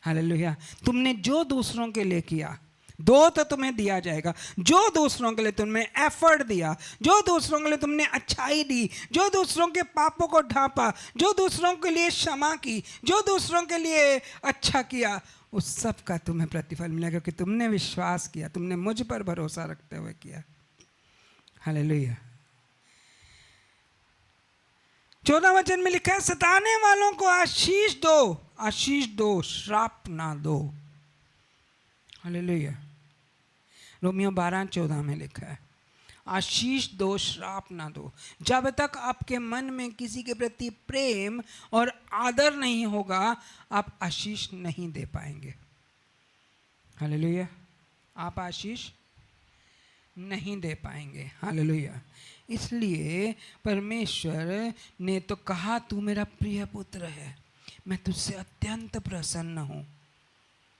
हालेलुया। तुमने जो दूसरों के लिए किया, दो तो तुम्हें दिया जाएगा। जो दूसरों के लिए तुमने एफर्ट दिया, जो दूसरों के लिए तुमने अच्छाई दी, जो दूसरों के पापों को ढांपा, जो दूसरों के लिए क्षमा की, जो दूसरों के लिए अच्छा किया, उस सब का तुम्हें प्रतिफल मिलेगा, क्योंकि तुमने विश्वास किया, तुमने मुझ पर भरोसा रखते हुए किया। हालेलुया। 14 वचन में लिखा है, सताने वालों को आशीष दो, आशीष दो, श्राप ना दो। हालेलुया। रोमियो 12:14 में लिखा है, आशीष दो, श्राप ना दो। जब तक आपके मन में किसी के प्रति प्रेम और आदर नहीं होगा, आप आशीष नहीं दे पाएंगे। हालेलुया। आप आशीष नहीं दे पाएंगे। हालेलुया। इसलिए परमेश्वर ने तो कहा, तू मेरा प्रिय पुत्र है, मैं तुझसे अत्यंत प्रसन्न हूँ।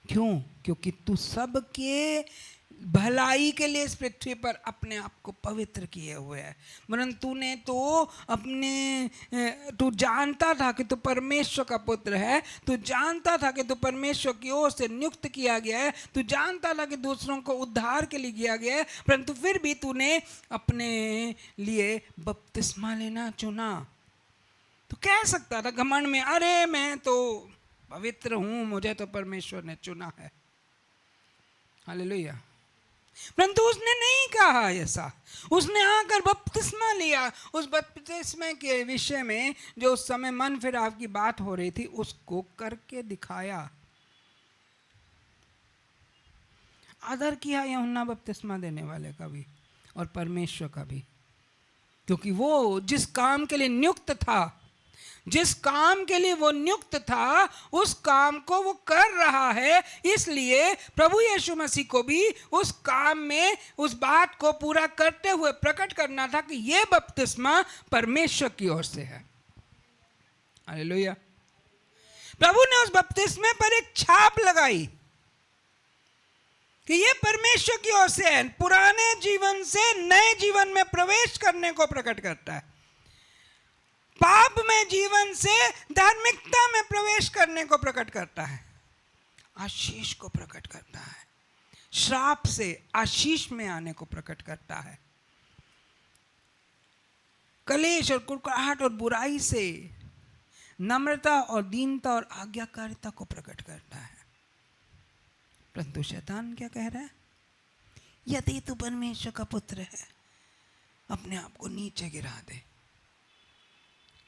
क्यों? क्योंकि तू सबके भलाई के लिए इस पृथ्वी पर अपने आप को पवित्र किए हुए है। वरन तूने तो तू जानता था कि तू परमेश्वर का पुत्र है, तू जानता था कि तू परमेश्वर की ओर से नियुक्त किया गया है, तू जानता था कि दूसरों को उद्धार के लिए किया गया है, परंतु फिर भी तूने अपने लिए बपतिस्मा लेना चुना। तो कह सकता था घमंड में, अरे मैं तो पवित्र हूं, मुझे तो परमेश्वर ने चुना है। हालेलुया। परंतु उसने नहीं कहा ऐसा। उसने आकर बपतिस्मा लिया। उस बपतिस्मे के विषय में जो उस समय मन फिराव की बात हो रही थी, उसको करके दिखाया। आदर किया यूहन्ना बपतिस्मा देने वाले का भी और परमेश्वर का भी, क्योंकि वो जिस काम के लिए नियुक्त था, जिस काम के लिए वो नियुक्त था, उस काम को वो कर रहा है। इसलिए प्रभु यीशु मसीह को भी उस काम में उस बात को पूरा करते हुए प्रकट करना था कि ये बपतिस्मा परमेश्वर की ओर से है। हालेलुया। प्रभु ने उस बपतिस्मे पर एक छाप लगाई कि ये परमेश्वर की ओर से है। पुराने जीवन से नए जीवन में प्रवेश करने को प्रकट करता है। पाप में जीवन से धार्मिकता में प्रवेश करने को प्रकट करता है। आशीष को प्रकट करता है। श्राप से आशीष में आने को प्रकट करता है। कलेश और कुड़कुड़ाहट और बुराई से नम्रता और दीनता और आज्ञाकारिता को प्रकट करता है। परंतु शैतान क्या कह रहा है? यदि तू परमेश्वर का पुत्र है, अपने आप को नीचे गिरा दे,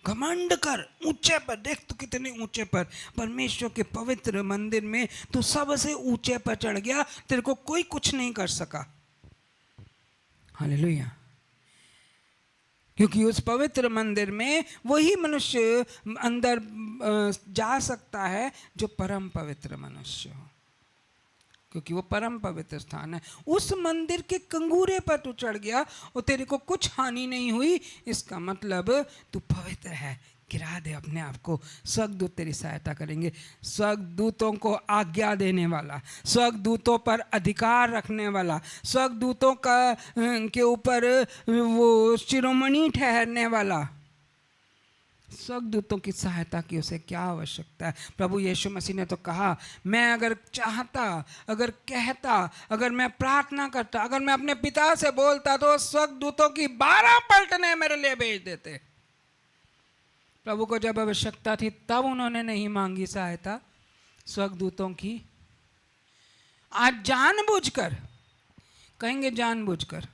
घमंड कर, ऊंचे पर देख, तू कितने ऊंचे पर, परमेश्वर के पवित्र मंदिर में तू सबसे ऊंचे पर चढ़ गया, तेरे को कोई कुछ नहीं कर सका। हालेलुया। क्योंकि उस पवित्र मंदिर में वही मनुष्य अंदर जा सकता है जो परम पवित्र मनुष्य हो, क्योंकि वो परम पवित्र स्थान है। उस मंदिर के कंगूरे पर तू चढ़ गया और तेरे को कुछ हानि नहीं हुई, इसका मतलब तू पवित्र है। गिरा दे अपने आप को, स्वर्गदूत तेरी सहायता करेंगे। स्वर्गदूतों को आज्ञा देने वाला, स्वर्गदूतों पर अधिकार रखने वाला, स्वर्गदूतों का के ऊपर वो शिरोमणि ठहरने वाला, स्वर्गदूतों की सहायता की उसे क्या आवश्यकता है? प्रभु यीशु मसीह ने तो कहा, मैं अगर चाहता, अगर कहता, अगर मैं प्रार्थना करता, अगर मैं अपने पिता से बोलता, तो स्वर्गदूतों की 12 पलटने मेरे लिए भेज देते। प्रभु को जब आवश्यकता थी तब उन्होंने नहीं मांगी सहायता स्वर्गदूतों की। आज जानबूझकर, कहेंगे जानबूझकर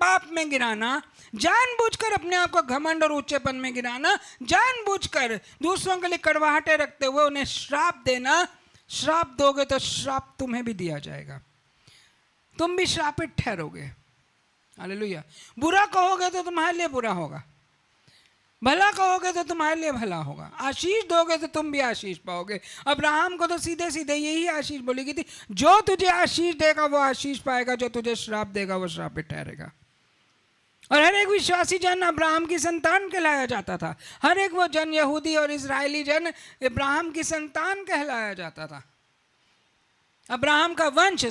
पाप में गिराना, जानबूझकर अपने आप को घमंड और ऊंचेपन में गिराना, जानबूझकर दूसरों के लिए कड़वाहटे रखते हुए उन्हें श्राप देना। श्राप दोगे तो श्राप तुम्हें भी दिया जाएगा, तुम भी श्रापित ठहरोगे। हालेलुया। बुरा कहोगे तो तुम्हारे लिए बुरा होगा, भला कहोगे तो तुम्हारे लिए भला होगा, आशीष दोगे तो तुम भी आशीष पाओगे। अब्राहम को तो सीधे सीधे यही आशीष बोली गई थी, जो तुझे आशीष देगा वो आशीष पाएगा, जो तुझे श्राप देगा वो श्रापित ठहरेगा। और हर एक विश्वासी जन अब्राहम की संतान कहलाया जाता था। हर एक वो जन, यहूदी और इजरायली जन, अब्राहम की संतान कहलाया जाता था। अब्राहम का वंश,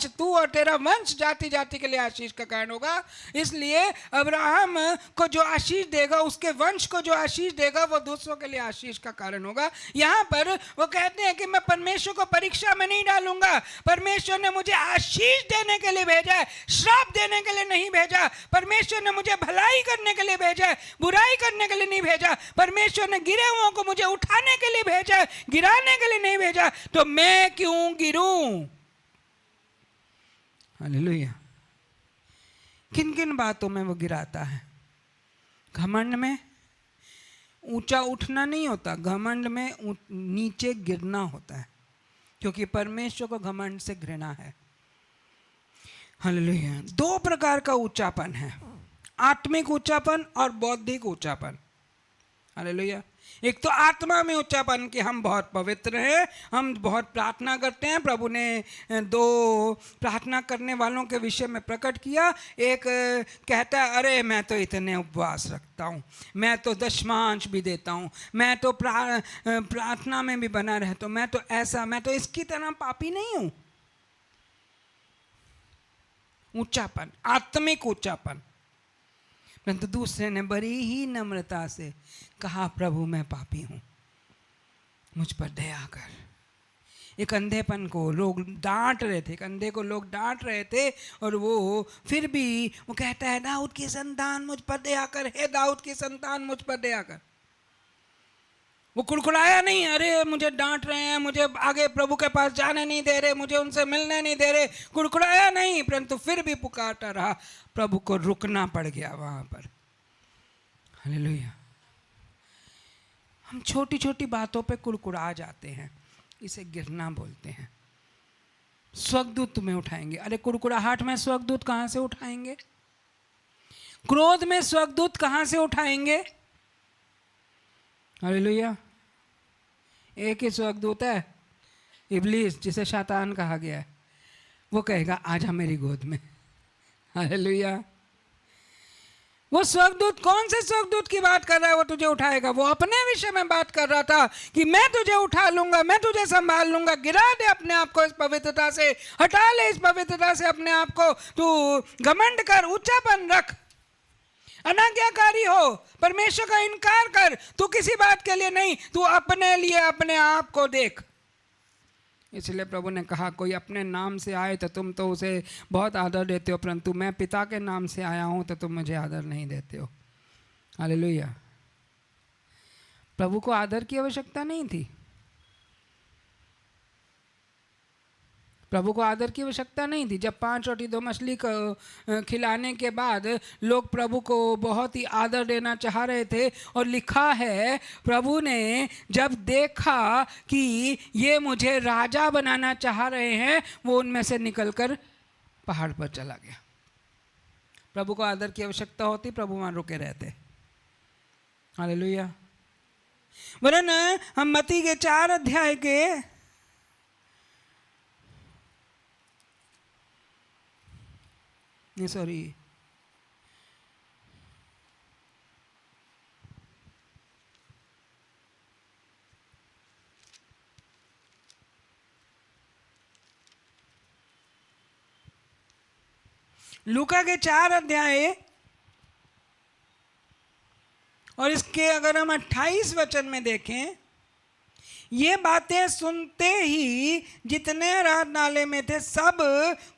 तू और तेरा वंश जाति जाति के लिए आशीष का कारण होगा। इसलिए अब्राहम को जो आशीष देगा, उसके वंश को जो आशीष देगा, वो दूसरों के लिए आशीष का कारण होगा। यहाँ पर वो कहते हैं कि मैं परमेश्वर को परीक्षा में नहीं डालूंगा। परमेश्वर ने मुझे आशीष देने के लिए भेजा है, श्राप देने के लिए नहीं भेजा। परमेश्वर ने मुझे भलाई करने के लिए भेजा है, बुराई करने के लिए नहीं भेजा। परमेश्वर ने गिरे हुओं को मुझे उठाने के लिए भेजा है, गिराने के लिए नहीं भेजा। तो मैं क्यों गिरूं? हालेलुया। किन किन बातों में वो गिराता है? घमंड में ऊंचा उठना नहीं होता, घमंड में नीचे गिरना होता है, क्योंकि परमेश्वर को घमंड से घृणा है। हालेलुया। 2 प्रकार का ऊंचापन है, आत्मिक ऊंचापन और बौद्धिक ऊंचापन। हालेलुया। एक तो आत्मा में ऊंचापन कि हम बहुत पवित्र हैं, हम बहुत प्रार्थना करते हैं। प्रभु ने 2 प्रार्थना करने वालों के विषय में प्रकट किया। एक कहता है अरे मैं तो इतने उपवास रखता हूँ, मैं तो दशमांश भी देता हूँ, मैं तो प्रार्थना में भी बना रहता हूँ, मैं तो ऐसा, मैं तो इसकी तरह पापी नहीं हूँ। ऊंचापन, आत्मिक ऊंचापन। परंतु दूसरे ने बड़ी ही नम्रता से कहा प्रभु मैं पापी हूं, मुझ पर दया कर। एक अंधेपन को लोग डांट रहे थे, एक अंधे को लोग डांट रहे थे, और वो फिर भी वो कहता है दाऊद की संतान मुझ पर दया कर, हे दाऊद की संतान मुझ पर दया कर। वो कुड़कुड़ाया नहीं, अरे मुझे डांट रहे हैं, मुझे आगे प्रभु के पास जाने नहीं दे रहे, मुझे उनसे मिलने नहीं दे रहे, कुड़कुड़ाया नहीं, परंतु फिर भी पुकारता रहा। प्रभु को रुकना पड़ गया वहां पर। हालेलुया। हम छोटी छोटी बातों पे कुड़कुड़ा जाते हैं, इसे गिरना बोलते हैं। स्वर्गदूत तुम्हें उठाएंगे। अरे कुड़कुड़ाहट में स्वर्गदूत कहां से उठाएंगे? क्रोध में स्वर्गदूत कहां से उठाएंगे? हालेलुया। एक ही स्वर्गदूत है, इब्लीस, जिसे शैतान कहा गया है। वो कहेगा आजा मेरी गोद में। हालेलुया। वो स्वर्गदूत, कौन से स्वर्गदूत की बात कर रहा है? वो तुझे उठाएगा। वो अपने विषय में बात कर रहा था कि मैं तुझे उठा लूंगा, मैं तुझे संभाल लूंगा। गिरा दे अपने आप को इस पवित्रता से, हटा ले इस पवित्रता से अपने आप को। तू घमंड कर, ऊंचापन रख, अनाज्ञाकारी हो, परमेश्वर का इनकार कर। तू किसी बात के लिए नहीं, तू अपने लिए अपने आप को देख। इसलिए प्रभु ने कहा कोई अपने नाम से आए तो तुम तो उसे बहुत आदर देते हो, परंतु मैं पिता के नाम से आया हूं तो तुम मुझे आदर नहीं देते हो। हालेलुया। प्रभु को आदर की आवश्यकता नहीं थी। प्रभु को आदर की आवश्यकता नहीं थी। जब 5 रोटी 2 मछली को खिलाने के बाद लोग प्रभु को बहुत ही आदर देना चाह रहे थे, और लिखा है प्रभु ने जब देखा कि ये मुझे राजा बनाना चाह रहे हैं, वो उनमें से निकलकर पहाड़ पर चला गया। प्रभु को आदर की आवश्यकता होती, प्रभु वहां रुके रहते। हालेलुया। वरन हम मत्ती के 4 अध्याय के सॉरी लूका के 4 अध्याय और इसके अगर हम 28 वचन में देखें, ये बातें सुनते ही जितने आराधनालय में थे सब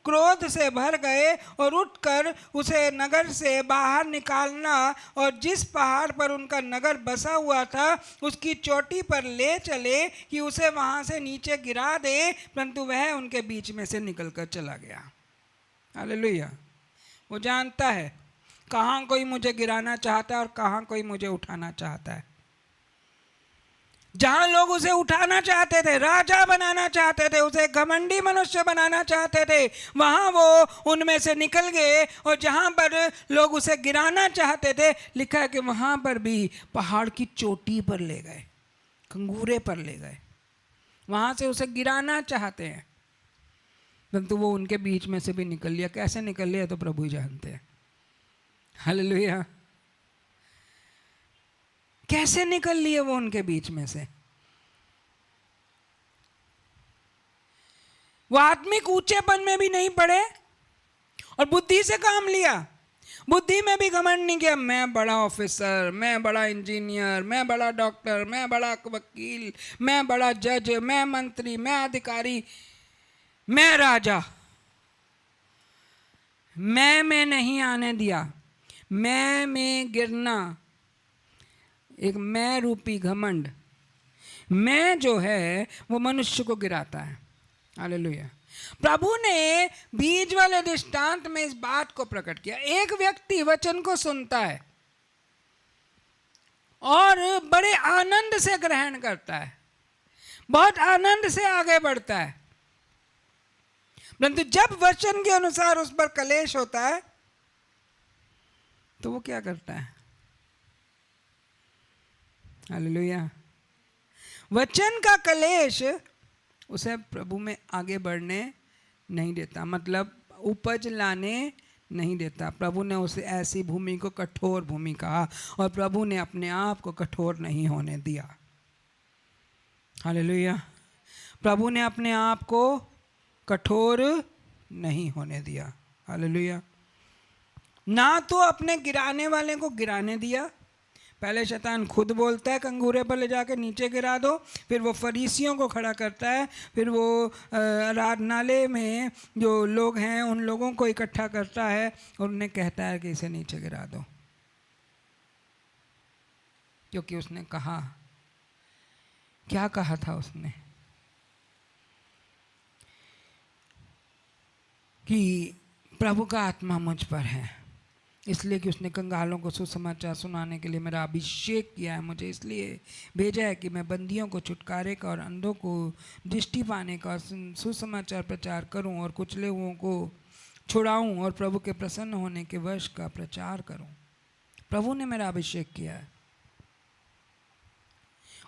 क्रोध से भर गए और उठकर उसे नगर से बाहर निकालना और जिस पहाड़ पर उनका नगर बसा हुआ था उसकी चोटी पर ले चले कि उसे वहां से नीचे गिरा दे, परंतु वह उनके बीच में से निकलकर चला गया। हालेलुया। वो जानता है कहाँ कोई मुझे गिराना चाहता है और कहाँ कोई मुझे उठाना चाहता है। जहां लोग उसे उठाना चाहते थे, राजा बनाना चाहते थे, उसे घमंडी मनुष्य बनाना चाहते थे, वहां वो उनमें से निकल गए। और जहां पर लोग उसे गिराना चाहते थे, लिखा है कि वहां पर भी पहाड़ की चोटी पर ले गए, कंगूरे पर ले गए। वहां से उसे गिराना चाहते हैं, परंतु वो उनके बीच में से भी निकल लिया। कैसे निकल लिया तो प्रभु ही जानते हैं। हालेलुया। कैसे निकल लिए वो उनके बीच में से? वो आत्मिक ऊंचेपन में भी नहीं पड़े और बुद्धि से काम लिया। बुद्धि में भी घमंड नहीं किया, मैं बड़ा ऑफिसर, मैं बड़ा इंजीनियर, मैं बड़ा डॉक्टर, मैं बड़ा वकील, मैं बड़ा जज, मैं मंत्री, मैं अधिकारी, मैं राजा। मैं में नहीं आने दिया। मैं में गिरना, एक मैं रूपी घमंड, मैं जो है वो मनुष्य को गिराता है। हालेलुया। प्रभु ने बीज वाले दृष्टांत में इस बात को प्रकट किया। एक व्यक्ति वचन को सुनता है और बड़े आनंद से ग्रहण करता है, बहुत आनंद से आगे बढ़ता है, परंतु जब वचन के अनुसार उस पर कलेश होता है तो वो क्या करता है? हालेलुया। वचन का कलेश उसे प्रभु में आगे बढ़ने नहीं देता, मतलब उपज लाने नहीं देता। प्रभु ने उसे ऐसी भूमि को कठोर भूमि कहा और प्रभु ने अपने आप को कठोर नहीं होने दिया। हालेलुया। प्रभु ने अपने आप को कठोर नहीं होने दिया। हालेलुया। ना तो अपने गिराने वाले को गिराने दिया। पहले शैतान खुद बोलता है कंगूरे पर ले जाके नीचे गिरा दो, फिर वो फरीसियों को खड़ा करता है, फिर वो आराधनालय में जो लोग हैं उन लोगों को इकट्ठा करता है और उन्हें कहता है कि इसे नीचे गिरा दो, क्योंकि उसने कहा, क्या कहा था उसने कि प्रभु का आत्मा मुझ पर है, इसलिए कि उसने कंगालों को सुसमाचार सुनाने के लिए मेरा अभिषेक किया है। मुझे इसलिए भेजा है कि मैं बंदियों को छुटकारे का और अंधों को दृष्टि पाने का सुसमाचार प्रचार करूं और कुचले हुओं को छुड़ाऊं और प्रभु के प्रसन्न होने के वर्ष का प्रचार करूं। प्रभु ने मेरा अभिषेक किया है।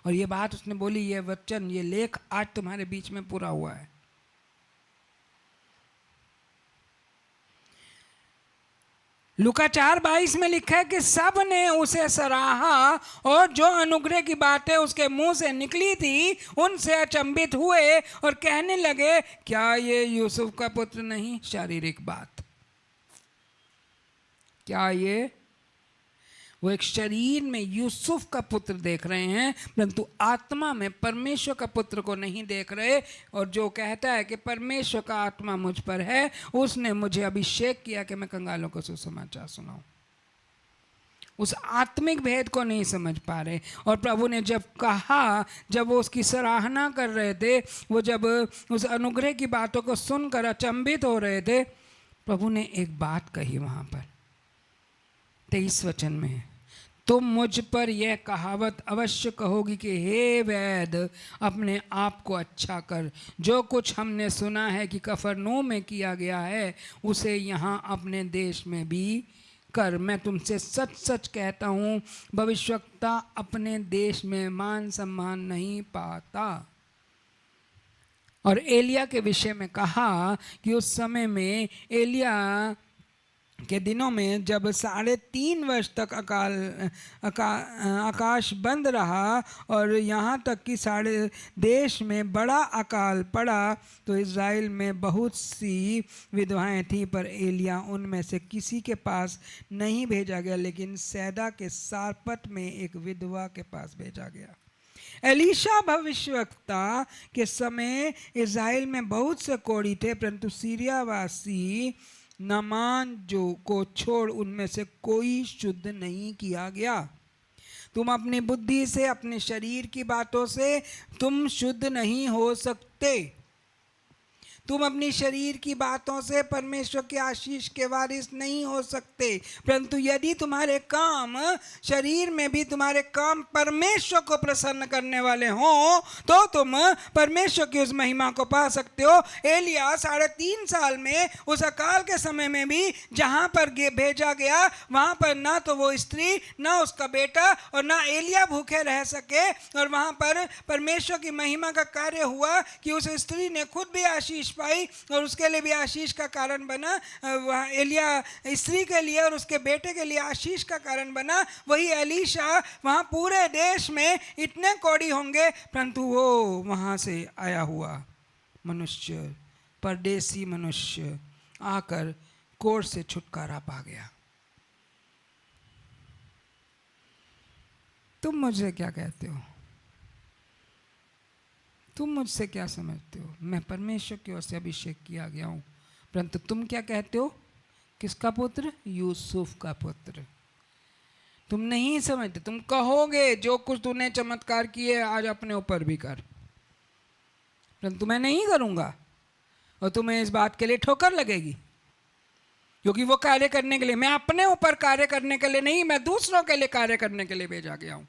और ये बात उसने बोली, ये वचन, ये लेख आज तुम्हारे बीच में पूरा हुआ है। लूका 4:22 में लिखा है कि सब ने उसे सराहा और जो अनुग्रह की बातें उसके मुंह से निकली थी उनसे अचंभित हुए और कहने लगे, क्या ये यूसुफ का पुत्र नहीं? शारीरिक बात, क्या ये, वो एक शरीर में यूसुफ का पुत्र देख रहे हैं परंतु आत्मा में परमेश्वर का पुत्र को नहीं देख रहे। और जो कहता है कि परमेश्वर का आत्मा मुझ पर है, उसने मुझे अभिषेक किया कि मैं कंगालों को सुसमाचार सुनाऊं। उस आत्मिक भेद को नहीं समझ पा रहे। और प्रभु ने जब कहा, जब वो उसकी सराहना कर रहे थे, वो जब उस अनुग्रह की बातों को सुनकर अचंभित हो रहे थे, प्रभु ने एक बात कही वहां पर 23 वचन में, तुम मुझ पर यह कहावत अवश्य कहोगी कि हे वैद, अपने आप को अच्छा कर। जो कुछ हमने सुना है कि कफरनहूम में किया गया है, उसे यहाँ अपने देश में भी कर। मैं तुमसे सच सच कहता हूँ, भविष्यवक्ता अपने देश में मान सम्मान नहीं पाता। और एलिया के विषय में कहा कि उस समय में, एलिया के दिनों में, जब 3.5 वर्ष तक आकाश बंद रहा और यहाँ तक कि सारे देश में बड़ा अकाल पड़ा, तो इज़राइल में बहुत सी विधवाएं थीं, पर एलिया उनमें से किसी के पास नहीं भेजा गया, लेकिन सैदा के सारपत में एक विधवा के पास भेजा गया। एलीशा भविष्यवक्ता के समय इज़राइल में बहुत से कोढ़ी थे, परंतु सीरियावासी नामान जो को छोड़ उनमें से कोई शुद्ध नहीं किया गया। तुम अपनी बुद्धि से, अपने शरीर की बातों से तुम शुद्ध नहीं हो सकते। तुम अपनी शरीर की बातों से परमेश्वर के आशीष के वारिस नहीं हो सकते। परंतु यदि तुम्हारे काम, शरीर में भी तुम्हारे काम परमेश्वर को प्रसन्न करने वाले हों, तो तुम परमेश्वर की उस महिमा को पा सकते हो। एलिया 3.5 साल में, उस अकाल के समय में भी जहाँ पर भेजा गया, वहाँ पर ना तो वो स्त्री, ना उसका बेटा और ना एलिया भूखे रह सके। और वहाँ पर परमेश्वर की महिमा का कार्य हुआ कि उस स्त्री ने खुद भी आशीष पाई और उसके लिए भी आशीष का कारण बना। वहाँ एलिया स्त्री के लिए और उसके बेटे के लिए आशीष का कारण बना। वही एलीशा, वहाँ पूरे देश में इतने कोढ़ी होंगे, परंतु वो वहाँ से आया हुआ मनुष्य, परदेसी मनुष्य आकर कोढ़ से छुटकारा पा गया। तुम मुझे क्या कहते हो? तुम मुझसे क्या समझते हो? मैं परमेश्वर की ओर से अभिषेक किया गया हूँ, परंतु तुम क्या कहते हो? किसका पुत्र? यूसुफ का पुत्र। तुम नहीं समझते। तुम कहोगे जो कुछ तूने चमत्कार किए आज अपने ऊपर भी कर, परंतु मैं नहीं करूँगा। और तुम्हें इस बात के लिए ठोकर लगेगी, क्योंकि वो कार्य करने के लिए, मैं अपने ऊपर कार्य करने के लिए नहीं, मैं दूसरों के लिए कार्य करने के लिए भेजा गया हूँ।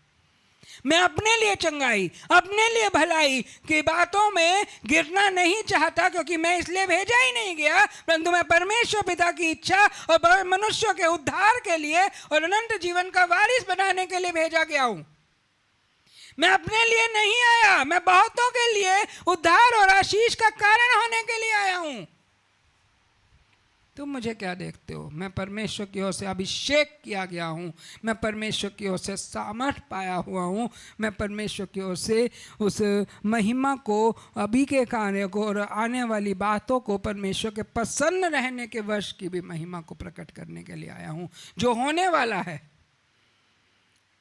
मैं अपने लिए चंगाई, अपने लिए भलाई की बातों में गिरना नहीं चाहता, क्योंकि मैं इसलिए भेजा ही नहीं गया, परंतु मैं परमेश्वर पिता की इच्छा और मनुष्यों के उद्धार के लिए और अनंत जीवन का वारिस बनाने के लिए भेजा गया हूं। मैं अपने लिए नहीं आया, मैं बहुतों के लिए उद्धार और आशीष का कारण होने के लिए आया हूं। तुम मुझे क्या देखते हो? मैं परमेश्वर की ओर से अभिषेक किया गया हूँ, मैं परमेश्वर की ओर से सामर्थ पाया हुआ हूँ, मैं परमेश्वर की ओर से उस महिमा को, अभी के कार्य को और आने वाली बातों को, परमेश्वर के प्रसन्न रहने के वर्ष की भी महिमा को प्रकट करने के लिए आया हूँ, जो होने वाला है,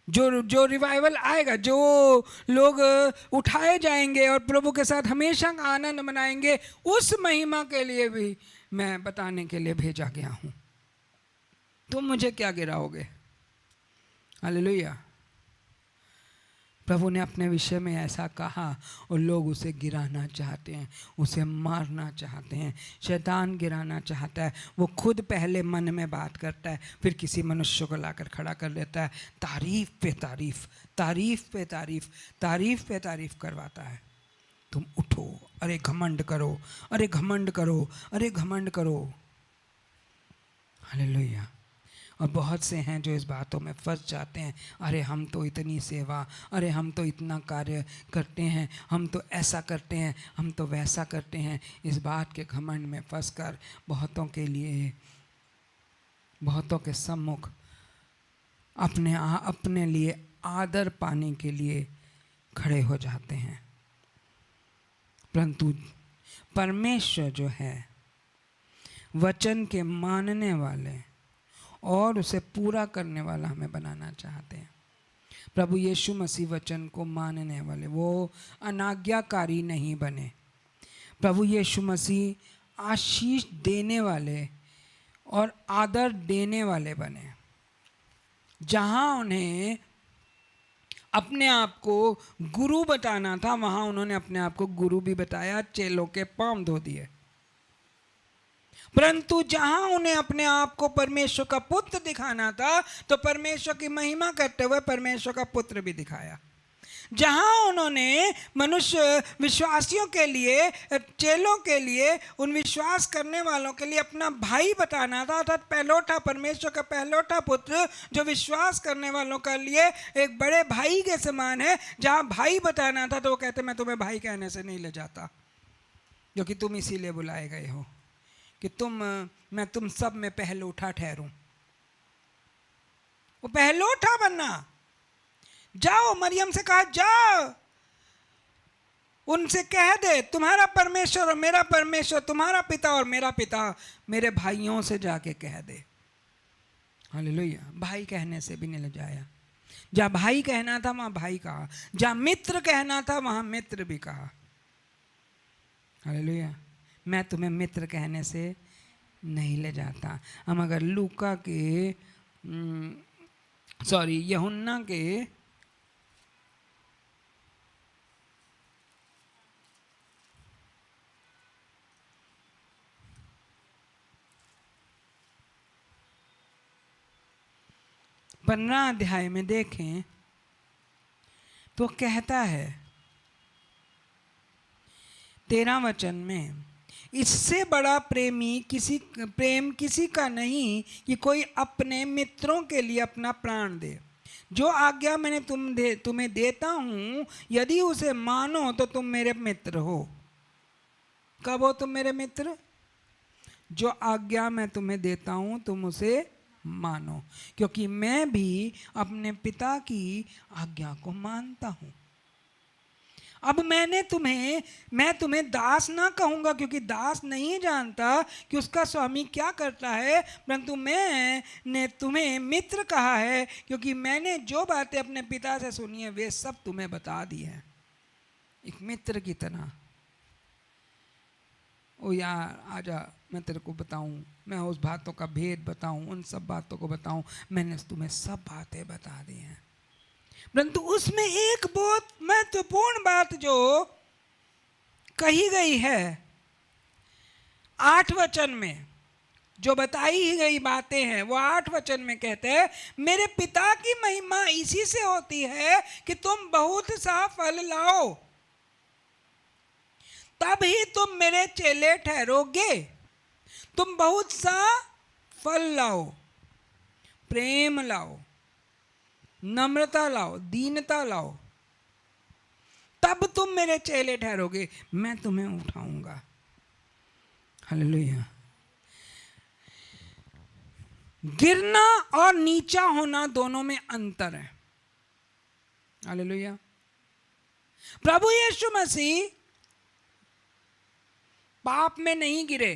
जो रिवाइवल आएगा, जो लोग उठाए जाएंगे और प्रभु के साथ हमेशा का आनंद मनाएंगे, उस महिमा के लिए भी मैं बताने के लिए भेजा गया हूं। तुम मुझे क्या गिराओगे? हालेलुया। प्रभु ने अपने विषय में ऐसा कहा और लोग उसे गिराना चाहते हैं, उसे मारना चाहते हैं। शैतान गिराना चाहता है। वो खुद पहले मन में बात करता है, फिर किसी मनुष्य को लाकर खड़ा कर देता है, तारीफ पे तारीफ, तारीफ पे तारीफ, तारीफ पे तारीफ करवाता है। तुम उठो, अरे घमंड करो, अरे घमंड करो, अरे घमंड करो। हालेलुया। और बहुत से हैं जो इस बातों में फंस जाते हैं, अरे हम तो इतनी सेवा, अरे हम तो इतना कार्य करते हैं, हम तो ऐसा करते हैं, हम तो वैसा करते हैं। इस बात के घमंड में फंसकर बहुतों के लिए, बहुतों के सम्मुख अपने लिए आदर पाने के लिए खड़े हो जाते हैं। परंतु परमेश्वर जो है, वचन के मानने वाले और उसे पूरा करने वाला हमें बनाना चाहते हैं। प्रभु यीशु मसीह वचन को मानने वाले, वो अनाज्ञाकारी नहीं बने। प्रभु यीशु मसीह आशीष देने वाले और आदर देने वाले बने। जहाँ उन्हें अपने आप को गुरु बताना था, वहाँ उन्होंने अपने आप को गुरु भी बताया, चेलों के पांव धो दिए। परंतु जहां उन्हें अपने आप को परमेश्वर का पुत्र दिखाना था, तो परमेश्वर की महिमा करते हुए परमेश्वर का पुत्र भी दिखाया। जहां उन्होंने मनुष्य विश्वासियों के लिए, चेलों के लिए, उन विश्वास करने वालों के लिए अपना भाई बताना था, अर्थात पहलौठा, परमेश्वर का पहलौठा पुत्र जो विश्वास करने वालों के लिए एक बड़े भाई के समान है, जहां भाई बताना था तो वो कहते मैं तुम्हें भाई कहने से नहीं ले जाता, क्योंकि तुम इसीलिए बुलाए गए हो कि मैं तुम सब में पहलौठा ठहरूं। वो पहलौठा बनना। जाओ, मरियम से कहा जाओ, उनसे कह दे तुम्हारा परमेश्वर और मेरा परमेश्वर, तुम्हारा पिता और मेरा पिता, मेरे भाइयों से जाके कह दे। हालेलुया। भाई कहने से भी नहीं ले जाया। जहाँ भाई कहना था वहां भाई कहा, जहाँ मित्र कहना था वहां मित्र भी कहा। हालेलुया। मैं तुम्हें मित्र कहने से नहीं ले जाता। हम अगर लूका के यूहन्ना के 15 अध्याय में देखें तो कहता है 13 वचन में, इससे बड़ा प्रेम किसी का नहीं कि कोई अपने मित्रों के लिए अपना प्राण दे। जो आज्ञा मैंने तुम्हें देता हूँ, यदि उसे मानो तो तुम मेरे मित्र हो। कब हो तुम मेरे मित्र? जो आज्ञा मैं तुम्हें देता हूँ तुम उसे मानो, क्योंकि मैं भी अपने पिता की आज्ञा को मानता हूँ। अब मैं तुम्हें दास ना कहूँगा, क्योंकि दास नहीं जानता कि उसका स्वामी क्या करता है, परंतु मैंने तुम्हें मित्र कहा है, क्योंकि मैंने जो बातें अपने पिता से सुनी है वे सब तुम्हें बता दी हैं। एक मित्र की तरह। ओ यार आजा, मैं तेरे को बताऊं, मैं उस बातों का भेद बताऊं, उन सब बातों को बताऊं। मैंने तुम्हें सब बातें बता दी हैं, परंतु उसमें एक बहुत महत्वपूर्ण बात जो कही गई है 8 वचन में, जो बताई ही गई बातें हैं, वो 8 वचन में कहते हैं, मेरे पिता की महिमा इसी से होती है कि तुम बहुत सा फल लाओ, तब ही तुम मेरे चेले ठहरोगे। तुम बहुत सा फल लाओ, प्रेम लाओ, नम्रता लाओ, दीनता लाओ, तब तुम मेरे चेले ठहरोगे, मैं तुम्हें उठाऊंगा। हालेलुया। गिरना और नीचा होना दोनों में अंतर है। हालेलुया। प्रभु यीशु मसीह पाप में नहीं गिरे,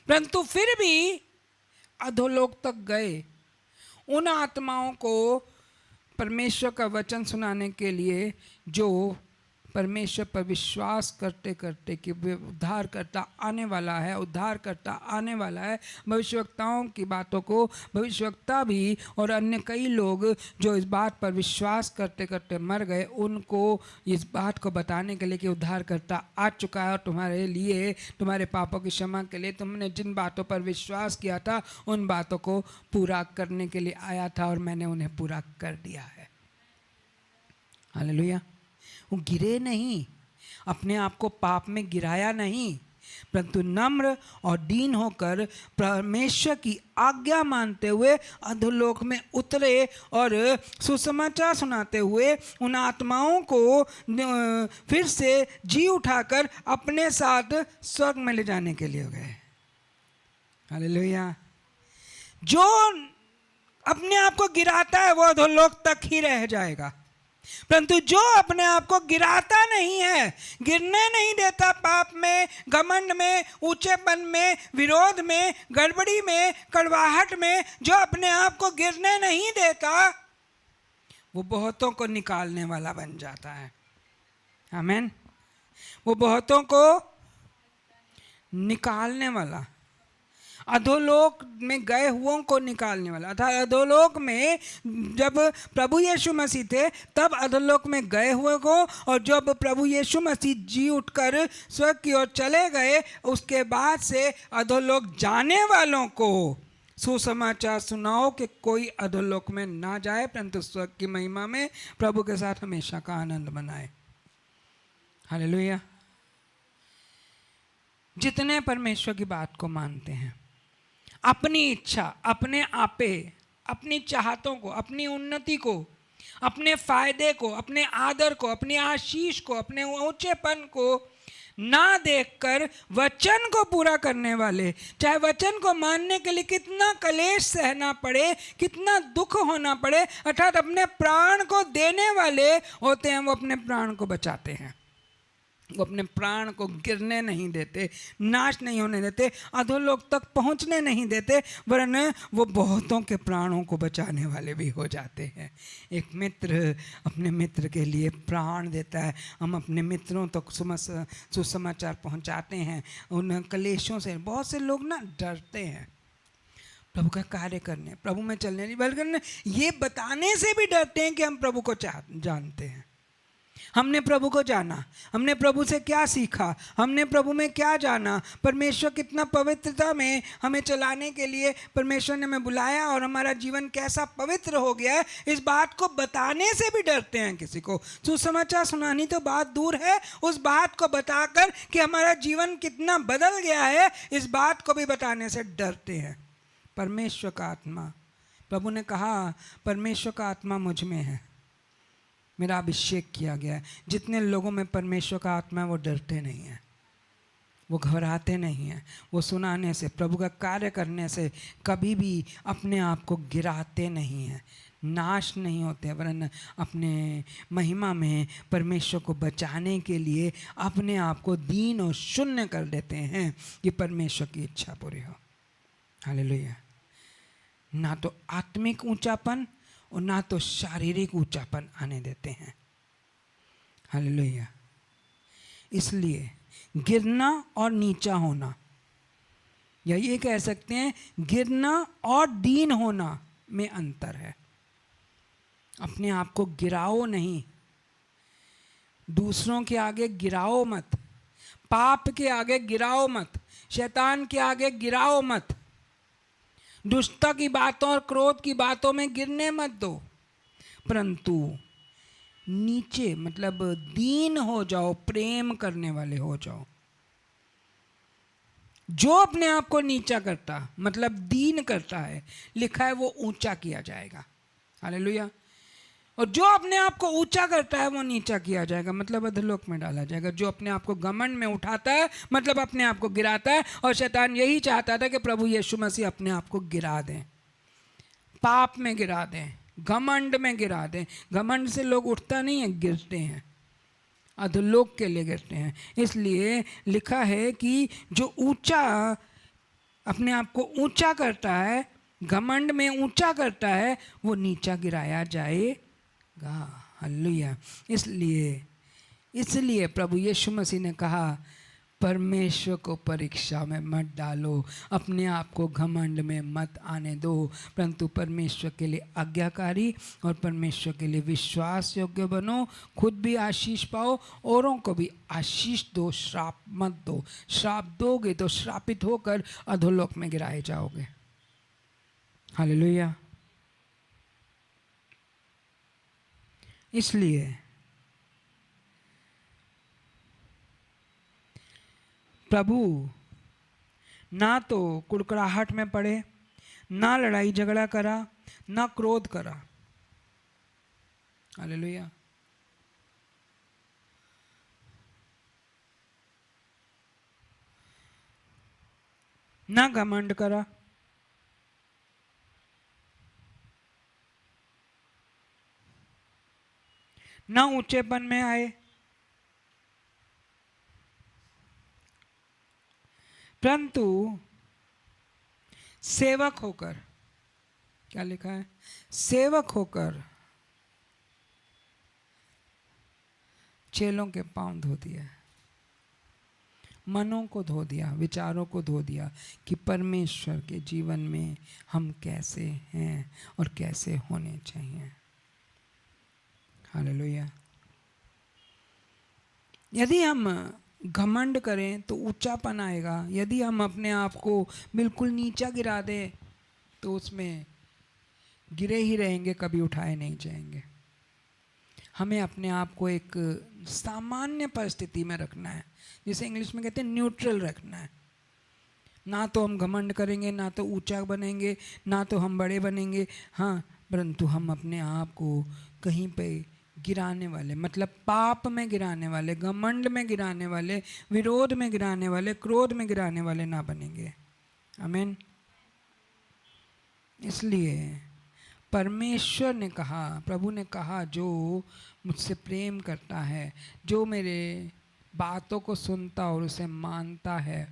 परंतु फिर भी अधोलोक तक गए उन आत्माओं को परमेश्वर का वचन सुनाने के लिए जो परमेश्वर पर विश्वास करते करते कि उद्धारकर्ता आने वाला है, उद्धारकर्ता आने वाला है। भविष्यवक्ताओं की बातों को भविष्यवक्ता भी और अन्य कई लोग जो इस बात पर विश्वास करते करते मर गए, उनको इस बात को बताने के लिए कि उद्धारकर्ता आ चुका है और तुम्हारे लिए, तुम्हारे पापों की क्षमा के लिए तुमने जिन बातों पर विश्वास किया था उन बातों को पूरा करने के लिए आया था और मैंने उन्हें पूरा कर दिया है। हालेलुया। वो गिरे नहीं, अपने आप को पाप में गिराया नहीं, परंतु नम्र और दीन होकर परमेश्वर की आज्ञा मानते हुए अधोलोक में उतरे और सुसमाचार सुनाते हुए उन आत्माओं को फिर से जी उठाकर अपने साथ स्वर्ग में ले जाने के लिए गए। हालेलुया। जो अपने आप को गिराता है वो अधोलोक तक ही रह जाएगा, परंतु जो अपने आप को गिराता नहीं है, गिरने नहीं देता पाप में, घमंड में, ऊंचेपन में, विरोध में, गड़बड़ी में, कड़वाहट में, जो अपने आप को गिरने नहीं देता, वो बहुतों को निकालने वाला बन जाता है। आमीन। वो बहुतों को निकालने वाला, अधोलोक में गए हुओं को निकालने वाला। अर्थात अधोलोक में जब प्रभु यीशु मसीह थे तब अधोलोक में गए हुए को, और जब प्रभु यीशु मसीह जी उठकर स्वर्ग की ओर चले गए उसके बाद से अधोलोक जाने वालों को सुसमाचार सुनाओ कि कोई अधोलोक में ना जाए, परंतु स्वर्ग की महिमा में प्रभु के साथ हमेशा का आनंद मनाए। हालेलुया। जितने परमेश्वर की बात को मानते हैं, अपनी इच्छा, अपने आपे, अपनी चाहतों को, अपनी उन्नति को, अपने फायदे को, अपने आदर को, अपनी आशीष को, अपने ऊंचेपन को ना देखकर वचन को पूरा करने वाले, चाहे वचन को मानने के लिए कितना कलेश सहना पड़े, कितना दुख होना पड़े, अर्थात अपने प्राण को देने वाले होते हैं, वो अपने प्राण को बचाते हैं। वो अपने प्राण को गिरने नहीं देते, नाश नहीं होने देते, अधोलोक तक पहुंचने नहीं देते, वरन वो बहुतों के प्राणों को बचाने वाले भी हो जाते हैं। एक मित्र अपने मित्र के लिए प्राण देता है। हम अपने मित्रों तक सुसमाचार पहुंचाते हैं उन कलेशों से। बहुत से लोग ना डरते हैं प्रभु का कार्य करने, प्रभु में चलने, बल्कि ये बताने से भी डरते हैं कि हम प्रभु को जानते हैं, हमने प्रभु को जाना, हमने प्रभु से क्या सीखा, हमने प्रभु में क्या जाना, परमेश्वर कितना पवित्रता में हमें चलाने के लिए परमेश्वर ने हमें बुलाया और हमारा जीवन कैसा पवित्र हो गया है, इस बात को बताने से भी डरते हैं। किसी को सुसमाचार सुनानी तो बात दूर है, उस बात को बताकर कि हमारा जीवन कितना बदल गया है, इस बात को भी बताने से डरते हैं। परमेश्वर का आत्मा, प्रभु ने कहा परमेश्वर का आत्मा मुझ में है, मेरा अभिषेक किया गया है। जितने लोगों में परमेश्वर का आत्मा है वो डरते नहीं हैं, वो घबराते नहीं हैं, वो सुनाने से, प्रभु का कार्य करने से कभी भी अपने आप को गिराते नहीं हैं, नाश नहीं होते, वरन अपने महिमा में परमेश्वर को बचाने के लिए अपने आप को दीन और शून्य कर देते हैं कि परमेश्वर की इच्छा पूरी हो। हालेलुया। ना तो आत्मिक ऊंचापन और ना तो शारीरिक ऊंचापन आने देते हैं। हालेलुया। इसलिए गिरना और नीचा होना, या ये कह सकते हैं गिरना और दीन होना में अंतर है। अपने आप को गिराओ नहीं, दूसरों के आगे गिराओ मत, पाप के आगे गिराओ मत, शैतान के आगे गिराओ मत, दुष्टता की बातों और क्रोध की बातों में गिरने मत दो, परंतु नीचे मतलब दीन हो जाओ, प्रेम करने वाले हो जाओ। जो अपने आप को नीचा करता मतलब दीन करता है, लिखा है वो ऊंचा किया जाएगा। हालेलुया। और जो अपने आप को ऊंचा करता है वो नीचा किया जाएगा, मतलब अधोलोक में डाला जाएगा। जो अपने आप को घमंड में उठाता है मतलब अपने आप को गिराता है। और शैतान यही चाहता था कि प्रभु यीशु मसीह अपने आप को गिरा दें, पाप में गिरा दें, घमंड में गिरा दें। घमंड से लोग उठता नहीं है, गिरते हैं, अधोलोक के लिए गिरते हैं। इसलिए लिखा है कि जो ऊंचा अपने आप को ऊंचा करता है, घमंड में ऊंचा करता है, वो नीचा गिराया जाएगा। हालेलुया। इसलिए प्रभु यीशु मसीह ने कहा, परमेश्वर को परीक्षा में मत डालो, अपने आप को घमंड में मत आने दो, परंतु परमेश्वर के लिए आज्ञाकारी और परमेश्वर के लिए विश्वास योग्य बनो। खुद भी आशीष पाओ, औरों को भी आशीष दो, श्राप मत दो। श्राप दोगे तो श्रापित होकर अधोलोक में गिराए जाओगे। हालेलुया। इसलिए प्रभु ना तो कुड़कुड़ाहट में पड़े, ना लड़ाई झगड़ा करा, ना क्रोध करा। हालेलुया। ना घमंड करा, ना ऊंचेपन में आए, परंतु सेवक होकर, क्या लिखा है, सेवक होकर चेलों के पांव धो दिया, मनों को धो दिया, विचारों को धो दिया कि परमेश्वर के जीवन में हम कैसे हैं और कैसे होने चाहिए। हालेलुया। यदि हम घमंड करें तो ऊंचापन आएगा, यदि हम अपने आप को बिल्कुल नीचा गिरा दें तो उसमें गिरे ही रहेंगे, कभी उठाए नहीं जाएंगे। हमें अपने आप को एक सामान्य परिस्थिति में रखना है, जिसे इंग्लिश में कहते हैं न्यूट्रल रखना है। ना तो हम घमंड करेंगे, ना तो ऊंचा बनेंगे, ना तो हम बड़े बनेंगे, हाँ, परंतु हम अपने आप को कहीं पे गिराने वाले, मतलब पाप में गिराने वाले, घमंड में गिराने वाले, विरोध में गिराने वाले, क्रोध में गिराने वाले ना बनेंगे। आमीन। इसलिए परमेश्वर ने कहा, प्रभु ने कहा, जो मुझसे प्रेम करता है, जो मेरे बातों को सुनता और उसे मानता है,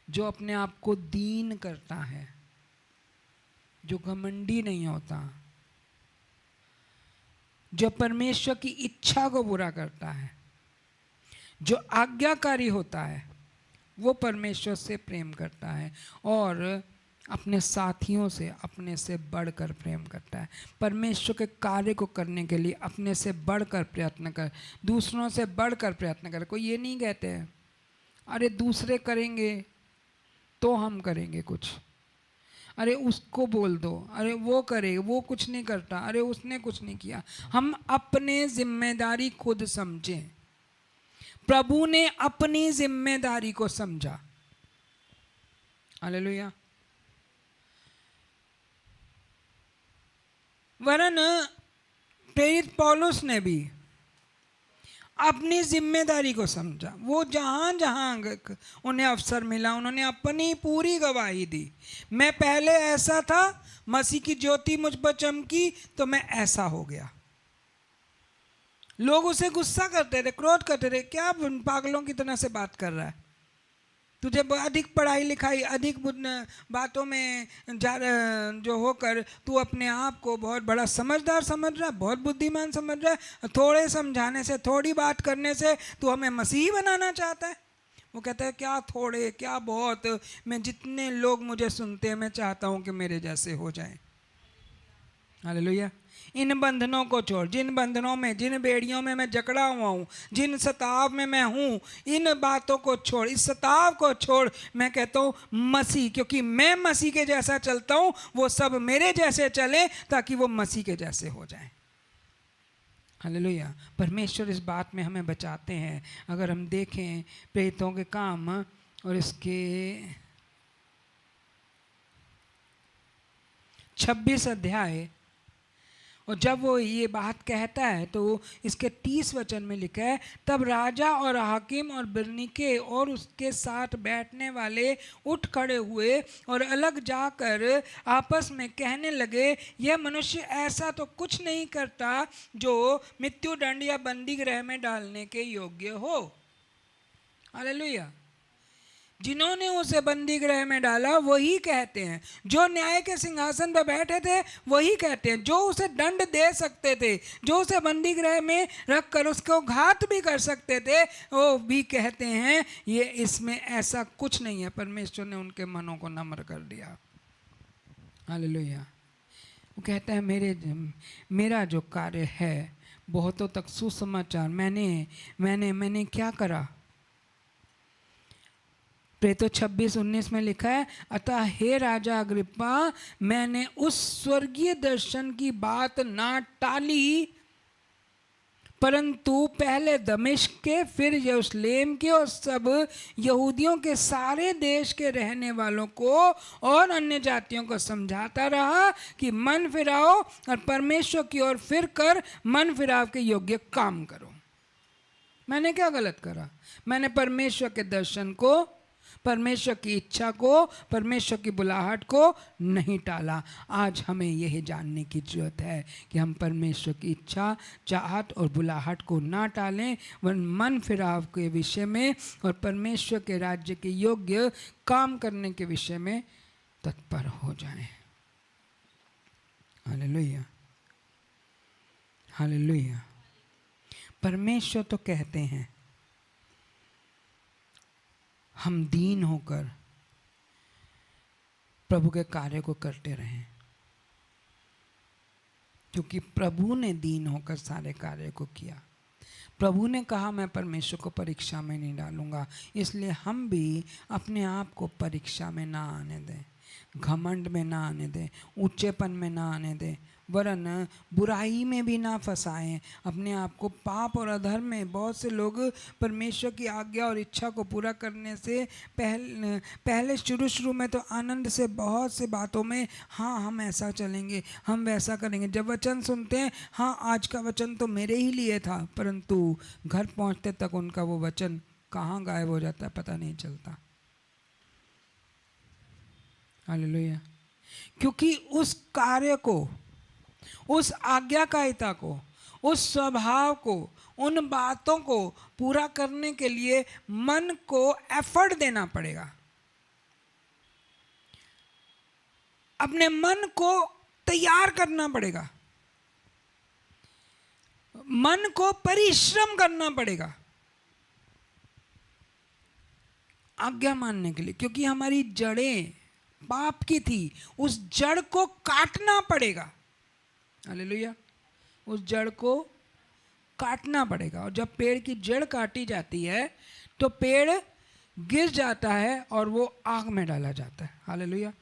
जो अपने आप को दीन करता है, जो घमंडी नहीं होता, जो परमेश्वर की इच्छा को पूरा करता है, जो आज्ञाकारी होता है, वो परमेश्वर से प्रेम करता है और अपने साथियों से अपने से बढ़कर प्रेम करता है। परमेश्वर के कार्य को करने के लिए अपने से बढ़कर प्रयत्न कर, दूसरों से बढ़कर प्रयत्न कर। कोई ये नहीं कहते हैं अरे दूसरे करेंगे तो हम करेंगे कुछ, अरे उसको बोल दो, अरे वो करे, वो कुछ नहीं करता, अरे उसने कुछ नहीं किया। हम अपने जिम्मेदारी खुद समझें। प्रभु ने अपनी जिम्मेदारी को समझा। हालेलुया। वरन प्रेरित पौलुस ने भी अपनी जिम्मेदारी को समझा। वो जहाँ जहाँ उन्हें अवसर मिला उन्होंने अपनी पूरी गवाही दी। मैं पहले ऐसा था, मसीह की ज्योति मुझ पर चमकी तो मैं ऐसा हो गया। लोग उसे गुस्सा करते थे, क्रोध करते थे, क्या पागलों की तरह से बात कर रहा है, तुझे अधिक पढ़ाई लिखाई, अधिक बातों में जो होकर तू अपने आप को बहुत बड़ा समझदार समझ रहा है, बहुत बुद्धिमान समझ रहा है, थोड़े समझाने से, थोड़ी बात करने से तू हमें मसीह बनाना चाहता है। वो कहता है क्या थोड़े क्या बहुत, मैं जितने लोग मुझे सुनते हैं मैं चाहता हूँ कि मेरे जैसे हो जाएं। हालेलुया। इन बंधनों को छोड़, जिन बंधनों में, जिन बेड़ियों में मैं जकड़ा हुआ हूँ, जिन सताव में मैं हूँ, इन बातों को छोड़, इस सताव को छोड़। मैं कहता हूँ मसीह, क्योंकि मैं मसीह के जैसा चलता हूँ, वो सब मेरे जैसे चले ताकि वो मसीह के जैसे हो जाएं। हालेलुया। परमेश्वर इस बात में हमें बचाते हैं। अगर हम देखें प्रेरितों के काम और इसके 26 अध्याय और जब वो ये बात कहता है तो इसके 30 वचन में लिखा है, तब राजा और हाकिम और बिरनीके और उसके साथ बैठने वाले उठ खड़े हुए और अलग जाकर आपस में कहने लगे, यह मनुष्य ऐसा तो कुछ नहीं करता जो मृत्यु दंड या बंदी गृह में डालने के योग्य हो। हालेलुया। जिन्होंने उसे बंदी गृह में डाला वही कहते हैं, जो न्याय के सिंहासन पर बैठे थे वही कहते हैं, जो उसे दंड दे सकते थे, जो उसे बंदी गृह में रखकर उसको घात भी कर सकते थे, वो भी कहते हैं ये इसमें ऐसा कुछ नहीं है। परमेश्वर ने उनके मनों को नम्र कर दिया। हालेलुया। वो कहता है मेरा जो कार्य है बहुतों तक सुसमाचार मैंने क्या करा। प्रेतो 26:19 में लिखा है, अतः हे राजा अग्रिप्पा, मैंने उस स्वर्गीय दर्शन की बात ना टाली, परंतु पहले दमिश्क के, फिर यरूशलेम के और सब यहूदियों के सारे देश के रहने वालों को और अन्य जातियों को समझाता रहा कि मन फिराओ और परमेश्वर की ओर फिर कर मन फिराव के योग्य काम करो। मैंने क्या गलत करा? मैंने परमेश्वर के दर्शन को, परमेश्वर की इच्छा को, परमेश्वर की बुलाहट को नहीं टाला। आज हमें यह जानने की जरूरत है कि हम परमेश्वर की इच्छा, चाहत और बुलाहट को ना टालें, वरन मन फिराव के विषय में और परमेश्वर के राज्य के योग्य काम करने के विषय में तत्पर हो जाएं। Hallelujah, hallelujah. परमेश्वर तो कहते हैं हम दीन होकर प्रभु के कार्य को करते रहें, क्योंकि प्रभु ने दीन होकर सारे कार्य को किया। प्रभु ने कहा मैं परमेश्वर को परीक्षा में नहीं डालूंगा, इसलिए हम भी अपने आप को परीक्षा में ना आने दें, घमंड में ना आने दें, ऊंचेपन में ना आने दें, वरन बुराई में भी ना फंसाएं अपने आप को पाप और अधर्म में। बहुत से लोग परमेश्वर की आज्ञा और इच्छा को पूरा करने से पहले शुरू में तो आनंद से बहुत से बातों में हाँ हम ऐसा चलेंगे, हम वैसा करेंगे। जब वचन सुनते हैं, हाँ आज का वचन तो मेरे ही लिए था, परंतु घर पहुंचते तक उनका वो वचन कहाँ गायब हो जाता है पता नहीं चलता। हालेलुया। क्योंकि उस कार्य को, उस आज्ञाकारिता को, उस स्वभाव को, उन बातों को पूरा करने के लिए मन को एफर्ट देना पड़ेगा। अपने मन को तैयार करना पड़ेगा, मन को परिश्रम करना पड़ेगा आज्ञा मानने के लिए, क्योंकि हमारी जड़ें पाप की थी, उस जड़ को काटना पड़ेगा। हालेलुया। उस जड़ को काटना पड़ेगा। और जब पेड़ की जड़ काटी जाती है तो पेड़ गिर जाता है और वो आग में डाला जाता है। हालेलुया।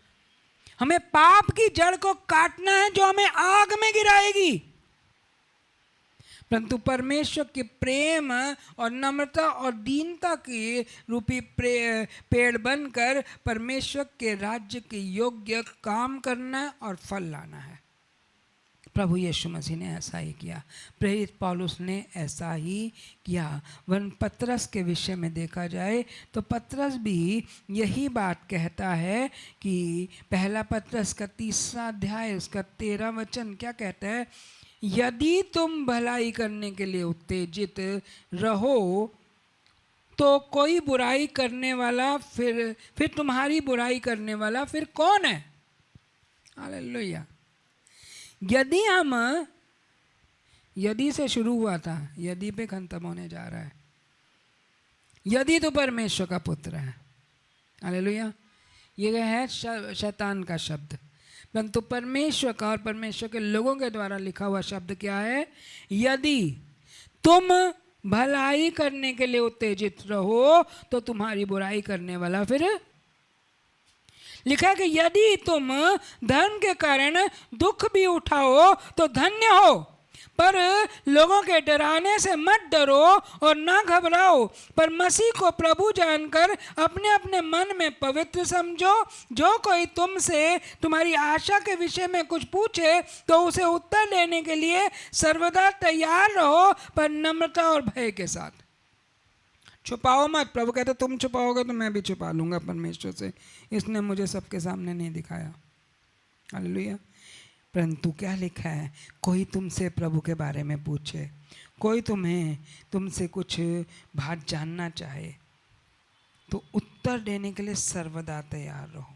हमें पाप की जड़ को काटना है जो हमें आग में गिराएगी, परंतु परमेश्वर के प्रेम और नम्रता और दीनता की रूपी पेड़ बनकर परमेश्वर के राज्य के योग्य काम करना और फल लाना है। प्रभु यीशु मसीह ने ऐसा ही किया, प्रेरित पौलुस ने ऐसा ही किया। वरन पतरस के विषय में देखा जाए तो पतरस भी यही बात कहता है कि पहला पतरस का 3 अध्याय उसका 13 वचन क्या कहता है, यदि तुम भलाई करने के लिए उत्तेजित रहो तो कोई बुराई करने वाला फिर तुम्हारी बुराई करने वाला फिर कौन है। हालेलुया। यदि से शुरू हुआ था, यदि पे खत्म होने जा रहा है। यदि तो परमेश्वर का पुत्र है। हालेलुया। ये है शैतान का शब्द, परंतु परमेश्वर का और परमेश्वर के लोगों के द्वारा लिखा हुआ शब्द क्या है, यदि तुम भलाई करने के लिए उत्तेजित रहो तो तुम्हारी बुराई करने वाला फिर। लिखा है कि यदि तुम धर्म के कारण दुख भी उठाओ तो धन्य हो, पर लोगों के डराने से मत डरो और ना घबराओ, पर मसीह को प्रभु जानकर अपने अपने मन में पवित्र समझो। जो कोई तुमसे तुम्हारी आशा के विषय में कुछ पूछे तो उसे उत्तर देने के लिए सर्वदा तैयार रहो, पर नम्रता और भय के साथ। छुपाओ मत। प्रभु कहते तुम छुपाओगे तो मैं भी छुपा लूंगा परमेश्वर से, इसने मुझे सबके सामने नहीं दिखाया। हालेलुया। परंतु क्या लिखा है, कोई तुमसे प्रभु के बारे में पूछे, कोई तुमसे कुछ बात जानना चाहे तो उत्तर देने के लिए सर्वदा तैयार रहो।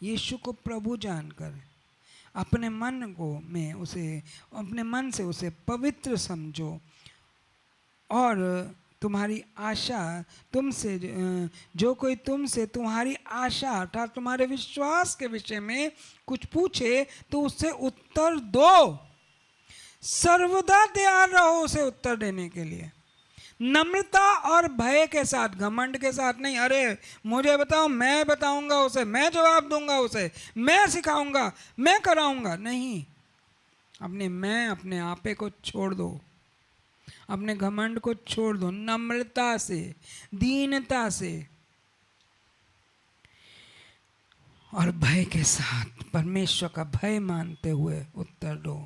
यीशु को प्रभु जानकर अपने मन से उसे पवित्र समझो, और तुम्हारी आशा तुमसे, जो कोई तुमसे तुम्हारी आशा अर्थात तुम्हारे विश्वास के विषय में कुछ पूछे तो उससे उत्तर दो। सर्वदा तैयार रहो उसे उत्तर देने के लिए, नम्रता और भय के साथ, घमंड के साथ नहीं। अरे मुझे बताओ, मैं बताऊंगा उसे, मैं जवाब दूंगा उसे, मैं सिखाऊंगा, मैं कराऊंगा, नहीं। अपने आपे को छोड़ दो, अपने घमंड को छोड़ दो, नम्रता से, दीनता से और भय के साथ परमेश्वर का भय मानते हुए उत्तर दो।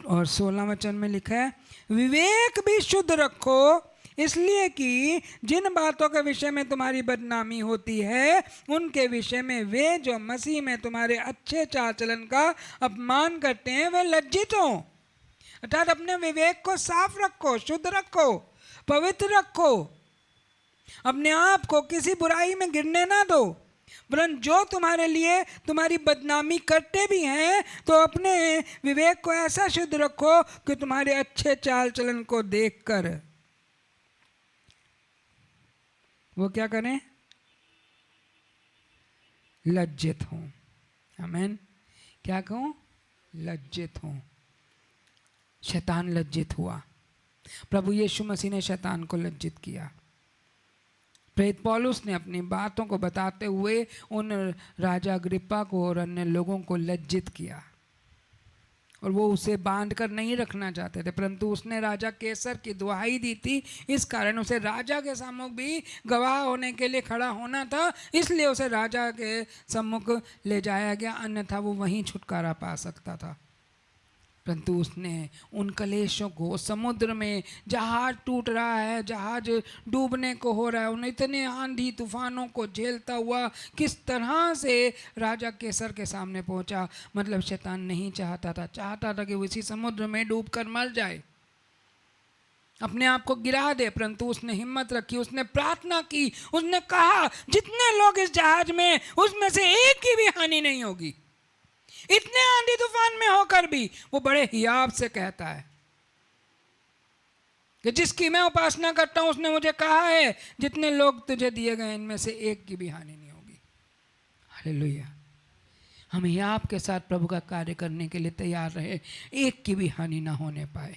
और 16 वचन में लिखा है, विवेक भी शुद्ध रखो, इसलिए कि जिन बातों के विषय में तुम्हारी बदनामी होती है उनके विषय में वे जो मसीह में तुम्हारे अच्छे चाल चलन का अपमान करते हैं वे लज्जित हों। अर्थात अपने विवेक को साफ रखो, शुद्ध रखो, पवित्र रखो, अपने आप को किसी बुराई में गिरने ना दो। वरन जो तुम्हारे लिए तुम्हारी बदनामी करते भी हैं तो अपने विवेक को ऐसा शुद्ध रखो कि तुम्हारे अच्छे चाल चलन को देखकर वो क्या करें, लज्जित हों। आमीन। क्या कहूं, लज्जित हों। शैतान लज्जित हुआ, प्रभु यीशु मसीह ने शैतान को लज्जित किया। प्रेरित पौलुस ने अपनी बातों को बताते हुए उन राजा अग्रिप्पा को और अन्य लोगों को लज्जित किया, और वो उसे बांध कर नहीं रखना चाहते थे, परंतु उसने राजा केसर की दुहाई दी थी, इस कारण उसे राजा के सम्मुख भी गवाह होने के लिए खड़ा होना था, इसलिए उसे राजा के सम्मुख ले जाया गया, अन्यथा वो वहीं छुटकारा पा सकता था। परंतु उसने उन कलेशों को, समुद्र में जहाज टूट रहा है, जहाज डूबने को हो रहा है, उन इतने आंधी तूफानों को झेलता हुआ किस तरह से राजा केसर के सामने पहुंचा। मतलब शैतान नहीं चाहता था कि वो इसी समुद्र में डूबकर मर जाए, अपने आप को गिरा दे, परंतु उसने हिम्मत रखी, उसने प्रार्थना की, उसने कहा जितने लोग इस जहाज में उसमें से एक की भी हानि नहीं होगी। इतने आंधी तूफान में होकर भी वो बड़े हियाव से कहता है कि जिसकी मैं उपासना करता हूं उसने मुझे कहा है जितने लोग तुझे दिए गए इनमें से एक की भी हानि नहीं होगी। हालेलुया। हम हियाव के साथ प्रभु का कार्य करने के लिए तैयार रहे, एक की भी हानि ना होने पाए।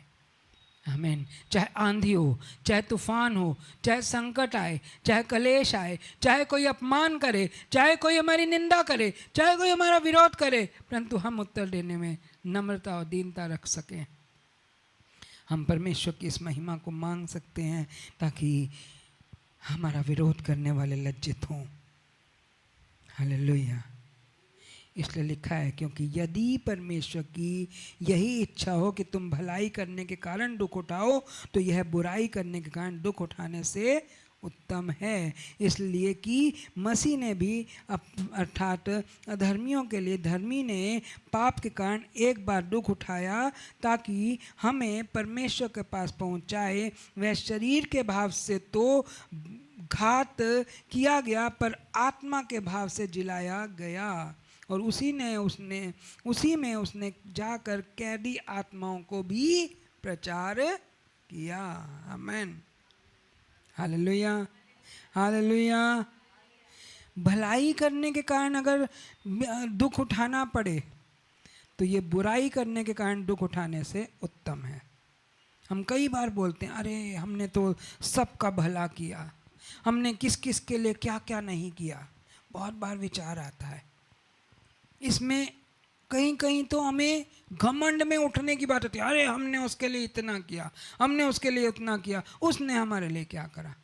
आमीन। चाहे आंधी हो, चाहे तूफान हो, चाहे संकट आए, चाहे कलेश आए, चाहे कोई अपमान करे, चाहे कोई हमारी निंदा करे, चाहे कोई हमारा विरोध करे, परंतु हम उत्तर देने में नम्रता और दीनता रख सकें। हम परमेश्वर की इस महिमा को मांग सकते हैं ताकि हमारा विरोध करने वाले लज्जित हों। हालेलुया। इसलिए लिखा है, क्योंकि यदि परमेश्वर की यही इच्छा हो कि तुम भलाई करने के कारण दुख उठाओ तो यह बुराई करने के कारण दुख उठाने से उत्तम है। इसलिए कि मसीह ने भी अर्थात अधर्मियों के लिए धर्मी ने पाप के कारण एक बार दुख उठाया ताकि हमें परमेश्वर के पास पहुंचाए। वह शरीर के भाव से तो घात किया गया पर आत्मा के भाव से जिलाया गया, और उसी में उसने जाकर कैदी आत्माओं को भी प्रचार किया। आमीन। Hallelujah, hallelujah. भलाई करने के कारण अगर दुख उठाना पड़े तो ये बुराई करने के कारण दुख उठाने से उत्तम है। हम कई बार बोलते हैं, अरे हमने तो सबका भला किया, हमने किस किस के लिए क्या क्या नहीं किया। बहुत बार विचार आता है, इसमें कहीं कहीं तो हमें घमंड में उठने की बात होती है, अरे हमने उसके लिए इतना किया, हमने उसके लिए उतना किया, उसने हमारे लिए क्या करा।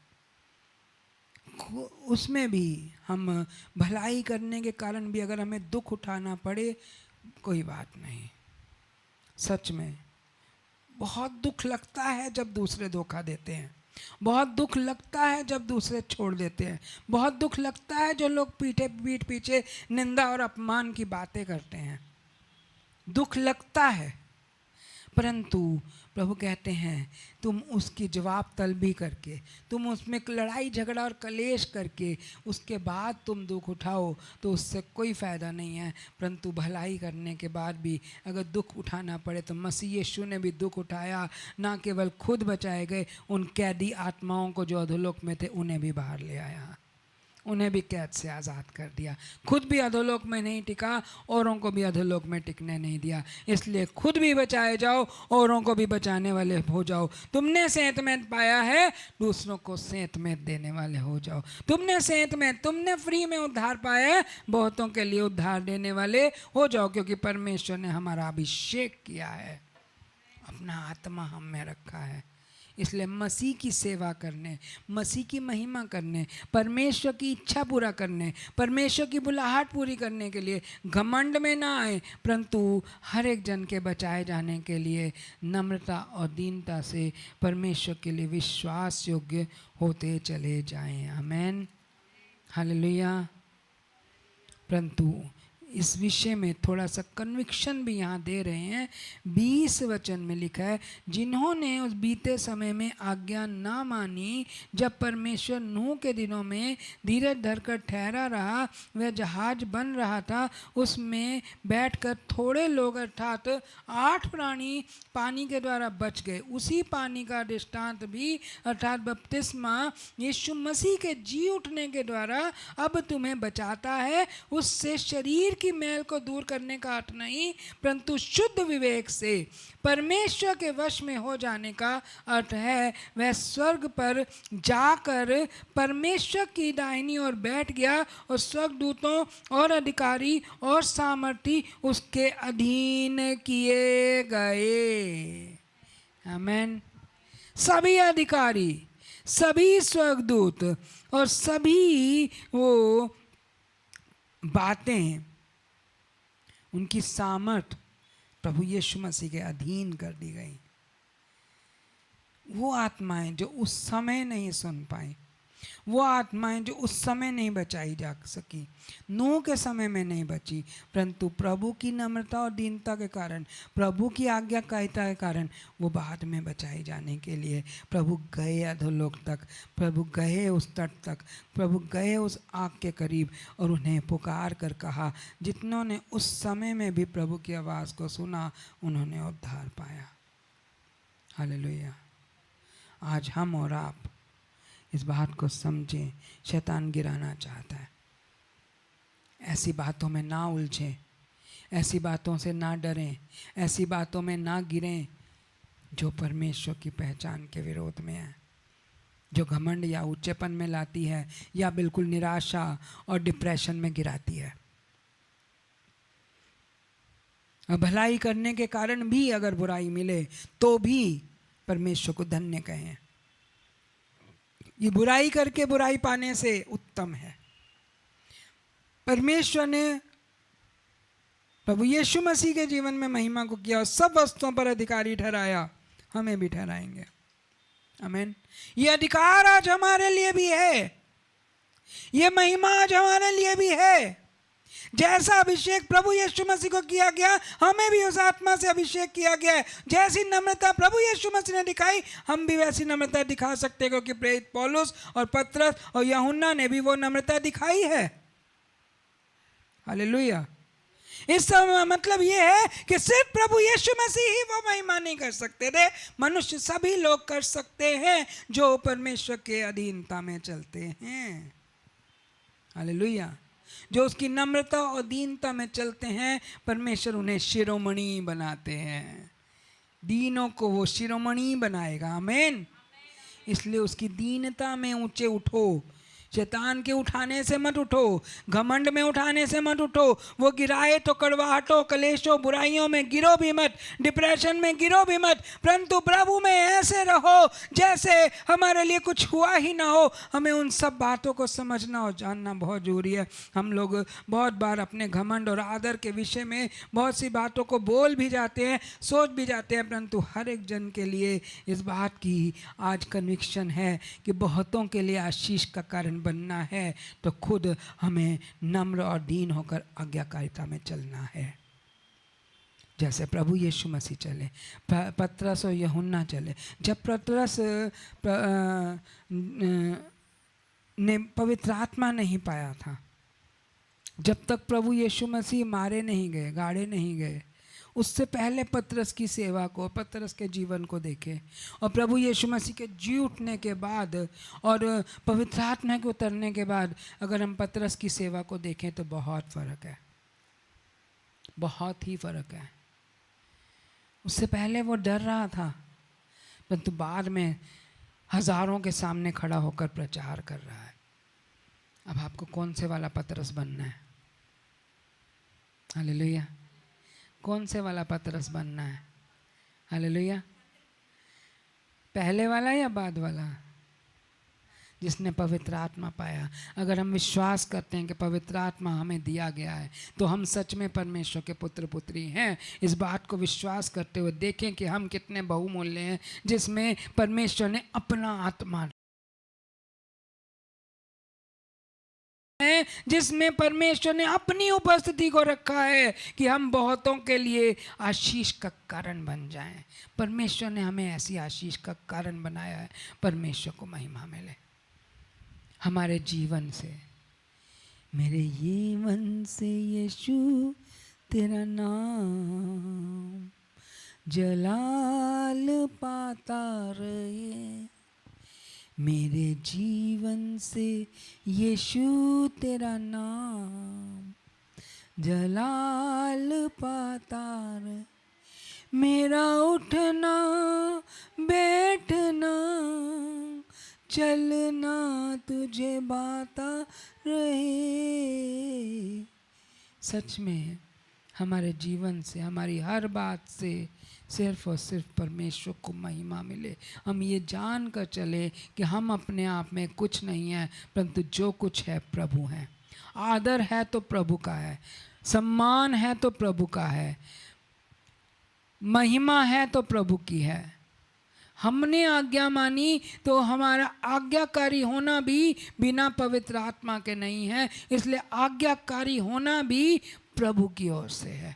उसमें भी हम भलाई करने के कारण भी अगर हमें दुख उठाना पड़े, कोई बात नहीं। सच में बहुत दुख लगता है जब दूसरे धोखा देते हैं, बहुत दुख लगता है जब दूसरे छोड़ देते हैं, बहुत दुख लगता है जो लोग पीठ पीछे निंदा और अपमान की बातें करते हैं, दुख लगता है। परंतु प्रभु कहते हैं तुम उसकी जवाब तलबी करके, तुम उसमें लड़ाई झगड़ा और कलेश करके उसके बाद तुम दुख उठाओ तो उससे कोई फ़ायदा नहीं है। परंतु भलाई करने के बाद भी अगर दुख उठाना पड़े तो मसीह यीशु ने भी दुख उठाया, ना केवल खुद बचाए गए, उन कैदी आत्माओं को जो अधोलोक में थे उन्हें भी बाहर ले आया, उन्हें भी कैद से आज़ाद कर दिया। खुद भी अधोलोक में नहीं टिका, औरों को भी अधोलोक में टिकने नहीं दिया। इसलिए खुद भी बचाए जाओ, औरों को भी बचाने वाले हो जाओ। तुमने सेंतमेंत पाया है, दूसरों को सेंतमेंत देने वाले हो जाओ। तुमने फ्री में उद्धार पाया है, बहुतों के लिए उद्धार देने वाले हो जाओ, क्योंकि परमेश्वर ने हमारा अभिषेक किया है, अपना आत्मा हम में रखा है। इसलिए मसीह की सेवा करने, मसीह की महिमा करने, परमेश्वर की इच्छा पूरा करने, परमेश्वर की बुलाहट पूरी करने के लिए घमंड में ना आए, परंतु हर एक जन के बचाए जाने के लिए नम्रता और दीनता से परमेश्वर के लिए विश्वास योग्य होते चले जाएं। आमेन, हालेलुया। परंतु इस विषय में थोड़ा सा कन्विक्शन भी यहाँ दे रहे हैं। 20 वचन में लिखा है, जिन्होंने उस बीते समय में आज्ञा ना मानी, जब परमेश्वर नूह के दिनों में धीरज धरकर ठहरा रहा, वह जहाज बन रहा था, उसमें बैठकर थोड़े लोग अर्थात 8 प्राणी पानी के द्वारा बच गए। उसी पानी का दृष्टांत भी अर्थात बपतिस्मा यीशु मसीह के जी उठने के द्वारा अब तुम्हें बचाता है। उससे शरीर की मैल को दूर करने का अर्थ नहीं, परंतु शुद्ध विवेक से परमेश्वर के वश में हो जाने का अर्थ है। वह स्वर्ग पर जाकर परमेश्वर की दाहिनी ओर बैठ गया और स्वर्गदूतों और अधिकारी और सामर्थी उसके अधीन किए गए। आमेन। सभी अधिकारी, सभी स्वर्गदूत और सभी वो बातें, उनकी सामर्थ प्रभु यीशु मसीह के अधीन कर दी गई। वो आत्माएं जो उस समय नहीं सुन पाई, वो आत्माएं जो उस समय नहीं बचाई जा सकी, नूह के समय में नहीं बची, परंतु प्रभु की नम्रता और दीनता के कारण, प्रभु की आज्ञाकारिता के कारण वो बाद में बचाई जाने के लिए प्रभु गए अधोलोक तक, प्रभु गए उस तट तक, प्रभु गए उस आग के करीब और उन्हें पुकार कर कहा। जितनों ने उस समय में भी प्रभु की आवाज़ को सुना, उन्होंने उद्धार पाया। हालेलुया। आज हम और आप इस बात को समझें, शैतान गिराना चाहता है। ऐसी बातों में ना उलझें, ऐसी बातों से ना डरें, ऐसी बातों में ना गिरें जो परमेश्वर की पहचान के विरोध में है, जो घमंड या ऊंचेपन में लाती है या बिल्कुल निराशा और डिप्रेशन में गिराती है। और भलाई करने के कारण भी अगर बुराई मिले तो भी परमेश्वर को धन्य कहें। ये बुराई करके बुराई पाने से उत्तम है। परमेश्वर ने प्रभु यीशु मसीह के जीवन में महिमा को किया और सब वस्तुओं पर अधिकारी ठहराया, हमें भी ठहराएंगे। आमीन। ये अधिकार आज हमारे लिए भी है, ये महिमा आज हमारे लिए भी है। जैसा अभिषेक प्रभु यीशु मसीह को किया गया, हमें भी उस आत्मा से अभिषेक किया गया है। जैसी नम्रता प्रभु यीशु मसीह ने दिखाई, हम भी वैसी नम्रता दिखा सकते हैं, क्योंकि प्रेरित पौलुस और पतरस और यूहन्ना ने भी वो नम्रता दिखाई है। हालेलुया। इस मतलब ये है कि सिर्फ प्रभु यीशु मसीह ही वो महिमा नहीं कर सकते थे, मनुष्य सभी लोग कर सकते हैं जो परमेश्वर के अधीनता में चलते हैं। हालेलुया। जो उसकी नम्रता और दीनता में चलते हैं, परमेश्वर उन्हें शिरोमणि बनाते हैं। दीनों को वो शिरोमणि बनाएगा। आमीन। इसलिए उसकी दीनता में ऊंचे उठो, शैतान के उठाने से मत उठो, घमंड में उठाने से मत उठो। वो गिराए तो कड़वाहटों, कलेशों, बुराइयों में गिरो भी मत, डिप्रेशन में गिरो भी मत, परंतु प्रभु में ऐसे रहो जैसे हमारे लिए कुछ हुआ ही ना हो। हमें उन सब बातों को समझना और जानना बहुत जरूरी है। हम लोग बहुत बार अपने घमंड और आदर के विषय में बहुत सी बातों को बोल भी जाते हैं, सोच भी जाते हैं, परंतु हर एक जन के लिए इस बात की आज कन्विक्शन है कि बहुतों के लिए आशीष का कारण बनना है तो खुद हमें नम्र और दीन होकर आज्ञाकारिता में चलना है। जैसे प्रभु यीशु मसीह चले, पतरस और यूहन्ना चले। जब पतरस ने पवित्र आत्मा नहीं पाया था, जब तक प्रभु यीशु मसीह मारे नहीं गए, गाड़े नहीं गए, उससे पहले पतरस की सेवा को, पतरस के जीवन को देखें, और प्रभु यीशु मसीह के जी उठने के बाद और पवित्र आत्मा के उतरने के बाद अगर हम पतरस की सेवा को देखें तो बहुत फ़र्क है, बहुत ही फ़र्क है। उससे पहले वो डर रहा था, परंतु बाद में हज़ारों के सामने खड़ा होकर प्रचार कर रहा है। अब आपको कौन से वाला पतरस बनना है? हालेलुया। कौन से वाला पतरस बनना है? हालेलुया। पहले वाला या बाद वाला? जिसने पवित्र आत्मा पाया। अगर हम विश्वास करते हैं कि पवित्र आत्मा हमें दिया गया है तो हम सच में परमेश्वर के पुत्र पुत्री हैं। इस बात को विश्वास करते हुए देखें कि हम कितने बहुमूल्य हैं, जिसमें परमेश्वर ने अपना आत्मा, जिसमें परमेश्वर ने अपनी उपस्थिति को रखा है कि हम बहुतों के लिए आशीष का कारण बन जाएं। परमेश्वर ने हमें ऐसी आशीष का कारण बनाया है। परमेश्वर को महिमा मिले हमारे जीवन से। मेरे जीवन से यीशु तेरा नाम जलाल पाता रहे, मेरे जीवन से यीशु तेरा नाम जलाल पाता रहे, मेरा उठना बैठना चलना तुझे बाता रहे। सच में हमारे जीवन से, हमारी हर बात से सिर्फ और सिर्फ परमेश्वर को महिमा मिले। हम ये जान कर चले कि हम अपने आप में कुछ नहीं है, परंतु जो कुछ है प्रभु है। आदर है तो प्रभु का है, सम्मान है तो प्रभु का है, महिमा है तो प्रभु की है। हमने आज्ञा मानी तो हमारा आज्ञाकारी होना भी बिना पवित्र आत्मा के नहीं है, इसलिए आज्ञाकारी होना भी प्रभु की ओर से है।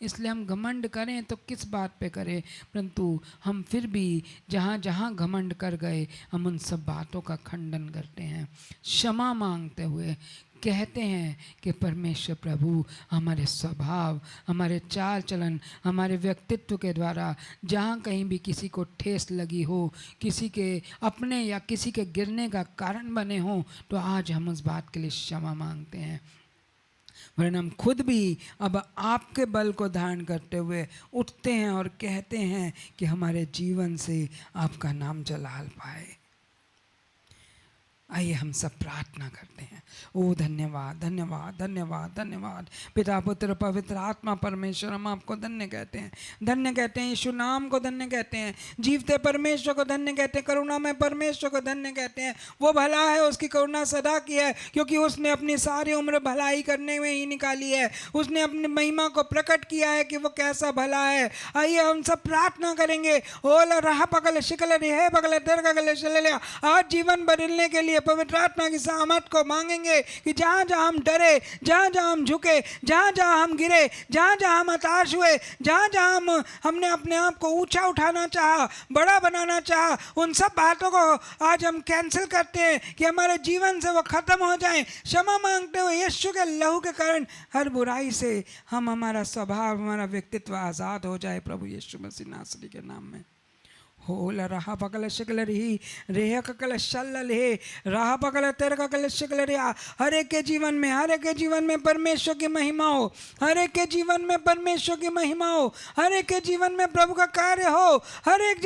इसलिए हम घमंड करें तो किस बात पे करें, परंतु हम फिर भी जहाँ जहाँ घमंड कर गए हम उन सब बातों का खंडन करते हैं, क्षमा मांगते हुए कहते हैं कि परमेश्वर प्रभु हमारे स्वभाव, हमारे चाल चलन, हमारे व्यक्तित्व के द्वारा जहाँ कहीं भी किसी को ठेस लगी हो, किसी के अपने या किसी के गिरने का कारण बने हों, तो आज हम उस बात के लिए क्षमा मांगते हैं। वरना हम खुद भी अब आपके बल को धारण करते हुए उठते हैं और कहते हैं कि हमारे जीवन से आपका नाम जलाल पाए। आइए हम सब प्रार्थना करते हैं। ओ धन्यवाद धन्यवाद धन्यवाद धन्यवाद पिता पुत्र पवित्र आत्मा परमेश्वर, हम आपको धन्य कहते हैं, धन्य कहते हैं, यीशु नाम को धन्य कहते हैं, जीवते परमेश्वर को धन्य कहते हैं, करुणा में परमेश्वर को धन्य कहते हैं। वो भला है, उसकी करुणा सदा की है, क्योंकि उसने अपनी सारी उम्र भलाई करने में ही निकाली है। उसने अपनी महिमा को प्रकट किया है कि वो कैसा भला है। आइए हम सब प्रार्थना करेंगे। ओला रहा पगल शिकल रिहे पगल दर चले, आज जीवन बदलने के लिए पवित्र आत्मा की सामर्थ को मांगेंगे कि जहाँ जहाँ हम डरे, जहाँ जहाँ हम झुके, जहाँ जहाँ हम गिरे, जहाँ जहाँ हम हताश हुए, जहाँ जहाँ हमने अपने आप को ऊंचा उठाना चाहा, बड़ा बनाना चाहा, उन सब बातों को आज हम कैंसिल करते हैं कि हमारे जीवन से वो खत्म हो जाएं। क्षमा मांगते हुए यीशु के लहू के कारण हर बुराई से हमारा स्वभाव, हमारा व्यक्तित्व आज़ाद हो जाए प्रभु यीशु मसीह नासरी के नाम में। हो ला रहा पकल शिकल रही रेह ककल शल ले रहा पकल तेरे ककल शिकल रिया। हर एक के जीवन में, हर एक के जीवन में परमेश्वर की महिमा हो, हर एक के जीवन में परमेश्वर की महिमा हो, हर एक के जीवन में प्रभु का कार्य हो, हर एक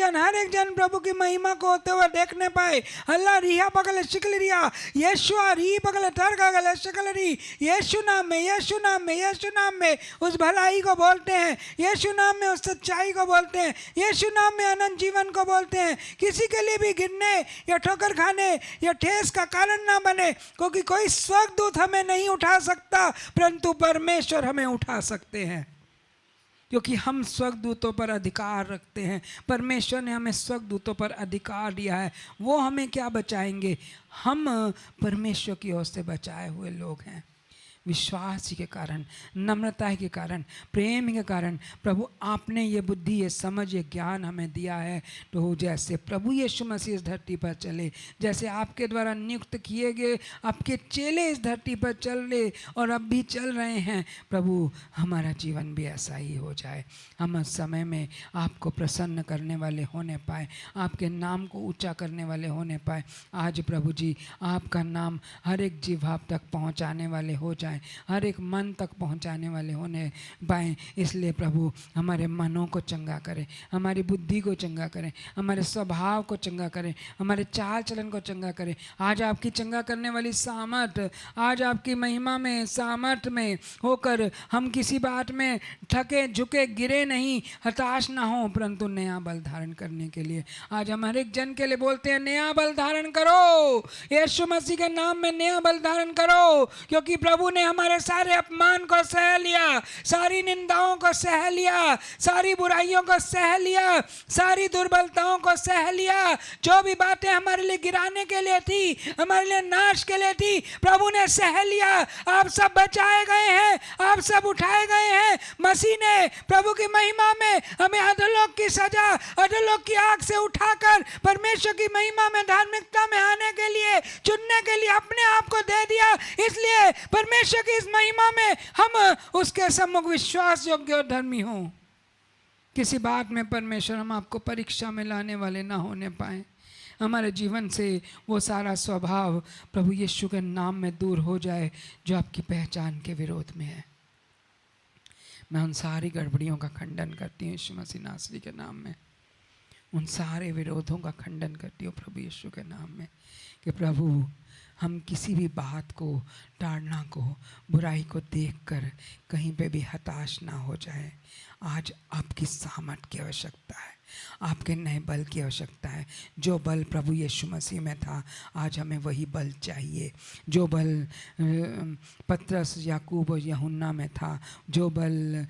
जन प्रभु की महिमा को होते हुए देखने पाए। अल्लाह रिहा पकल शिकल रिया यीशु री पकल तर ककल शिकल री। यीशु नाम में, यीशु नाम में, यीशु नाम में उस भलाई को बोलते हैं, यीशु नाम में उस सच्चाई को बोलते हैं, यीशु नाम में अनंत जीवन को बोलते हैं। किसी के लिए भी गिरने या ठोकर खाने या ठेस का कारण ना बने, क्योंकि कोई स्वर्गदूत हमें नहीं उठा सकता, परंतु परमेश्वर हमें उठा सकते हैं, क्योंकि हम स्वर्गदूतों पर अधिकार रखते हैं। परमेश्वर ने हमें स्वर्गदूतों पर अधिकार दिया है। वो हमें क्या बचाएंगे? हम परमेश्वर की ओर से बचाए हुए लोग हैं। विश्वास के कारण, नम्रता के कारण, प्रेम के कारण प्रभु आपने ये बुद्धि, ये समझ, ये ज्ञान हमें दिया है। तो जैसे प्रभु यीशु मसीह इस धरती पर चले, जैसे आपके द्वारा नियुक्त किए गए आपके चेले इस धरती पर चल रहे और अब भी चल रहे हैं, प्रभु हमारा जीवन भी ऐसा ही हो जाए। हम उस समय में आपको प्रसन्न करने वाले होने पाए, आपके नाम को ऊंचा करने वाले होने पाए। आज प्रभु जी आपका नाम हर एक जीव तक पहुंचाने वाले हो जाए, हर एक मन तक पहुंचाने वाले होने पाए। इसलिए प्रभु हमारे मनों को चंगा करें, हमारी बुद्धि को चंगा करें, हमारे स्वभाव को चंगा करें, हमारे चाल चलन को चंगा करें। आज आपकी चंगा करने वाली सामर्थ, आज आपकी महिमा में, सामर्थ में होकर हम किसी बात में थके झुके गिरे नहीं, हताश ना हो, परंतु नया बल धारण करने के लिए आज हम हर एक जन के लिए बोलते हैं, नया बल धारण करो, यीशु मसीह के नाम में नया बल धारण करो। क्योंकि प्रभु ने हमारे सारे अपमान को सह लिया, सारी निंदाओं को सह लिया, सारी बुराइयों को सह लिया, सारी दुर्बलताओं को सह लिया। जो भी बातें हमारे लिए गिराने के लिए थी, हमारे लिए नाश के लिए थी, प्रभु ने सह लिया। आप सब बचाए गए हैं, आप सब उठाए गए हैं। मसीह ने प्रभु की महिमा में हमें अधोलोक की सजा, अधोलोक की आग से उठाकर परमेश्वर की महिमा में, धार्मिकता में आने के लिए, चुनने के लिए अपने आप को दे दिया। इसलिए परमेश्वर की इस महिमा में हम उसके सम्मुख विश्वास योग्य और धर्मी हों। किसी बात में परमेश्वर हम आपको परीक्षा में लाने वाले ना होने पाए। हमारे जीवन से वो सारा स्वभाव प्रभु यीशु के नाम में दूर हो जाए जो आपकी पहचान के विरोध में है। मैं उन सारी गड़बड़ियों का खंडन करती हूँ यीशु मसीह नासरी के नाम में, उन सारे विरोधों का खंडन करती हूँ प्रभु यीशु के नाम में, कि प्रभु हम किसी भी बात को, ताड़ना को, बुराई को देखकर कहीं पे भी हताश ना हो जाए। आज आपकी सामर्थ की आवश्यकता है, आपके नए बल की आवश्यकता है। जो बल प्रभु यीशु मसीह में था, आज हमें वही बल चाहिए। जो बल पतरस, याकूब और यूहन्ना में था, जो बल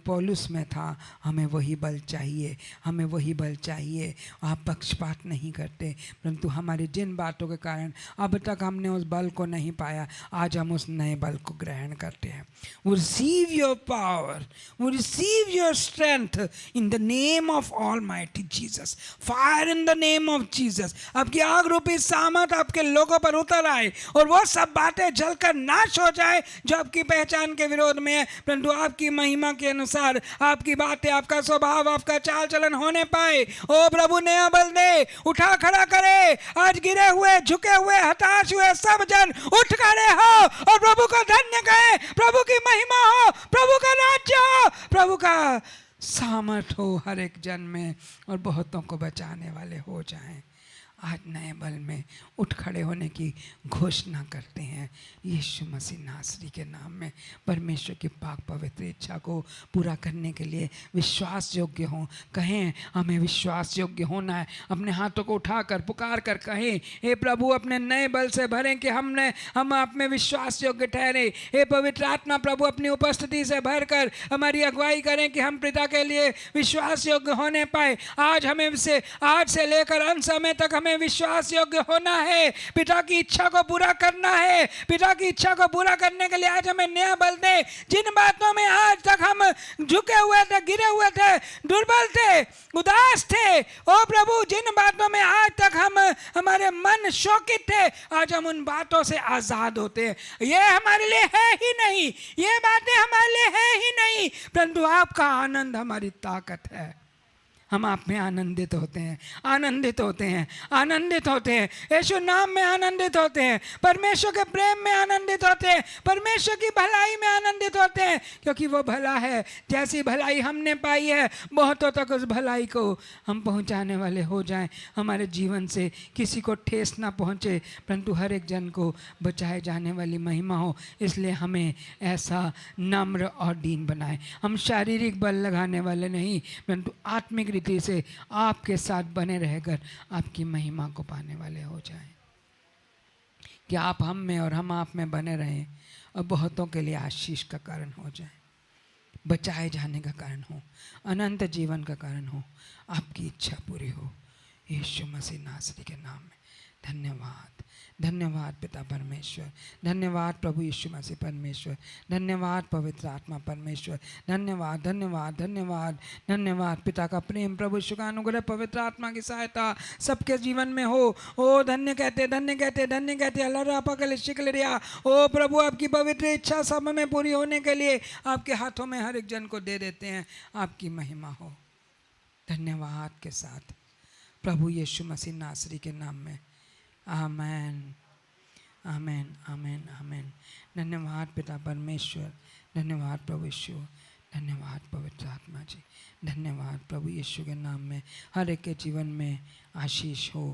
पौलुस में था, हमें वही बल चाहिए, हमें वही बल चाहिए। आप पक्षपात नहीं करते, परंतु हमारी जिन बातों के कारण अब तक हमने उस बल को नहीं पाया, आज हम उस नए बल को ग्रहण करते हैं। We receive your power, we receive your strength in the name of Almighty Jesus. Fire in the name of Jesus. आपकी आग रूपी सामर्थ आपके लोगों पर उतर आए और वो सब बातें जलकर नाश हो जाए जो आपकी पहचान के विरोध में है, परंतु आपकी महिमा के अनुसार आपकी बातें, आपका स्वभाव, आपका चाल चलन होने पाए। ओ प्रभु नया बल दे, उठा खड़ा करे। आज गिरे हुए, झुके हुए, हताश हुए सब जन उठ खड़े हो और प्रभु को धन्य कहे। प्रभु की महिमा हो, प्रभु का राज्य हो, प्रभु का सामर्थ हो हर एक जन में, और बहुतों को बचाने वाले हो जाएं। आज नए बल में उठ खड़े होने की घोषणा करते हैं यीशु मसीह नासरी के नाम में। परमेश्वर की पाक पवित्र इच्छा को पूरा करने के लिए विश्वास योग्य हों। कहें, हमें विश्वास योग्य होना है। अपने हाथों को उठाकर पुकार कर कहें, हे प्रभु अपने नए बल से भरें कि हम आप में विश्वास योग्य ठहरे। हे पवित्र आत्मा प्रभु अपनी उपस्थिति से भरकर हमारी अगुवाई करें कि हम पिता के लिए विश्वास योग्य होने पाए। आज से लेकर अंत समय तक हमें विश्वास योग्य होना है, पिता की इच्छा को पूरा करना है। पिता की इच्छा को पूरा करने के लिए आज हमें नया बल दे। जिन बातों में आज तक हम झुके हुए थे, गिरे हुए थे, दुर्बल थे, उदास थे, ओ प्रभु जिन बातों में आज तक हमारे मन शोकित थे, आज हम उन बातों से आजाद होते हैं। ये हमारे लिए है ही नहीं, ये बातें हमारे लिए है ही नहीं, परंतु आपका आनंद हमारी ताकत है। हम आप में आनंदित होते हैं, आनंदित होते हैं, आनंदित होते हैं, यीशु नाम में आनंदित होते हैं, परमेश्वर के प्रेम में आनंदित होते हैं, परमेश्वर की भलाई में आनंदित होते हैं, क्योंकि वो भला है। जैसी भलाई हमने पाई है बहुतों तक उस भलाई को हम पहुंचाने वाले हो जाएं। हमारे जीवन से किसी को ठेस ना पहुंचे, परंतु हर एक जन को बचाए जाने वाली महिमा हो। इसलिए हमें ऐसा नम्र और दीन बनाए। हम शारीरिक बल लगाने वाले नहीं, परंतु आत्मिक रीति से आपके साथ बने रहकर आपकी महिमा को पाने वाले हो जाएं। कि आप हम में और हम आप में बने रहें और बहुतों के लिए आशीष का कारण हो जाए, बचाए जाने का कारण हो, अनंत जीवन का कारण हो, आपकी इच्छा पूरी हो। यीशु मसीह नासरी के नाम में धन्यवाद, धन्यवाद पिता परमेश्वर, धन्यवाद प्रभु यीशु मसीह परमेश्वर, धन्यवाद पवित्र आत्मा परमेश्वर, धन्यवाद धन्यवाद धन्यवाद धन्यवाद। पिता का प्रेम, प्रभु यीशु का अनुग्रह, पवित्र आत्मा की सहायता सबके जीवन में हो। ओ धन्य कहते धन्य कहते धन्य कहते अल्लाह रापा कलिया। ओ प्रभु आपकी पवित्र इच्छा सब में पूरी होने के लिए आपके हाथों में हर एक जन को दे देते हैं। आपकी महिमा हो। धन्यवाद के साथ प्रभु यीशु मसीह नासरी के नाम में आमेन आमेन आमेन आमेन। धन्यवाद पिता परमेश्वर, धन्यवाद प्रभु यीशु, धन्यवाद पवित्र आत्मा जी, धन्यवाद प्रभु यीशु के नाम में हर एक के जीवन में आशीष हो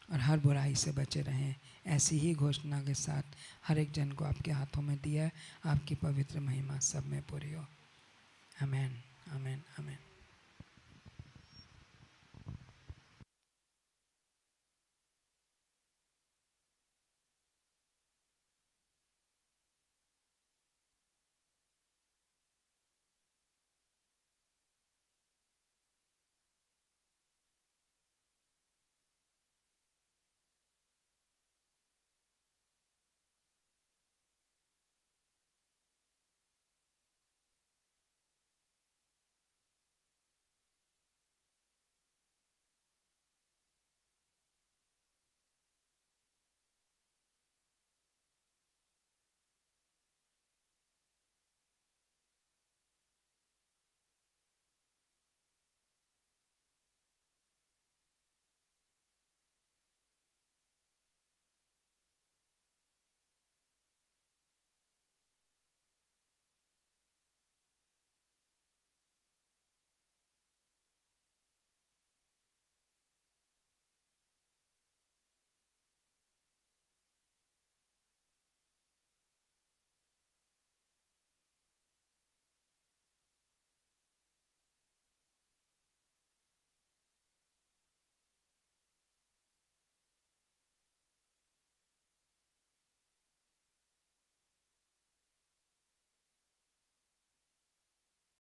और हर बुराई से बचे रहें। ऐसी ही घोषणा के साथ हर एक जन को आपके हाथों में दिया, आपकी पवित्र महिमा सब में पूरी हो। आमेन आमेन आमेन।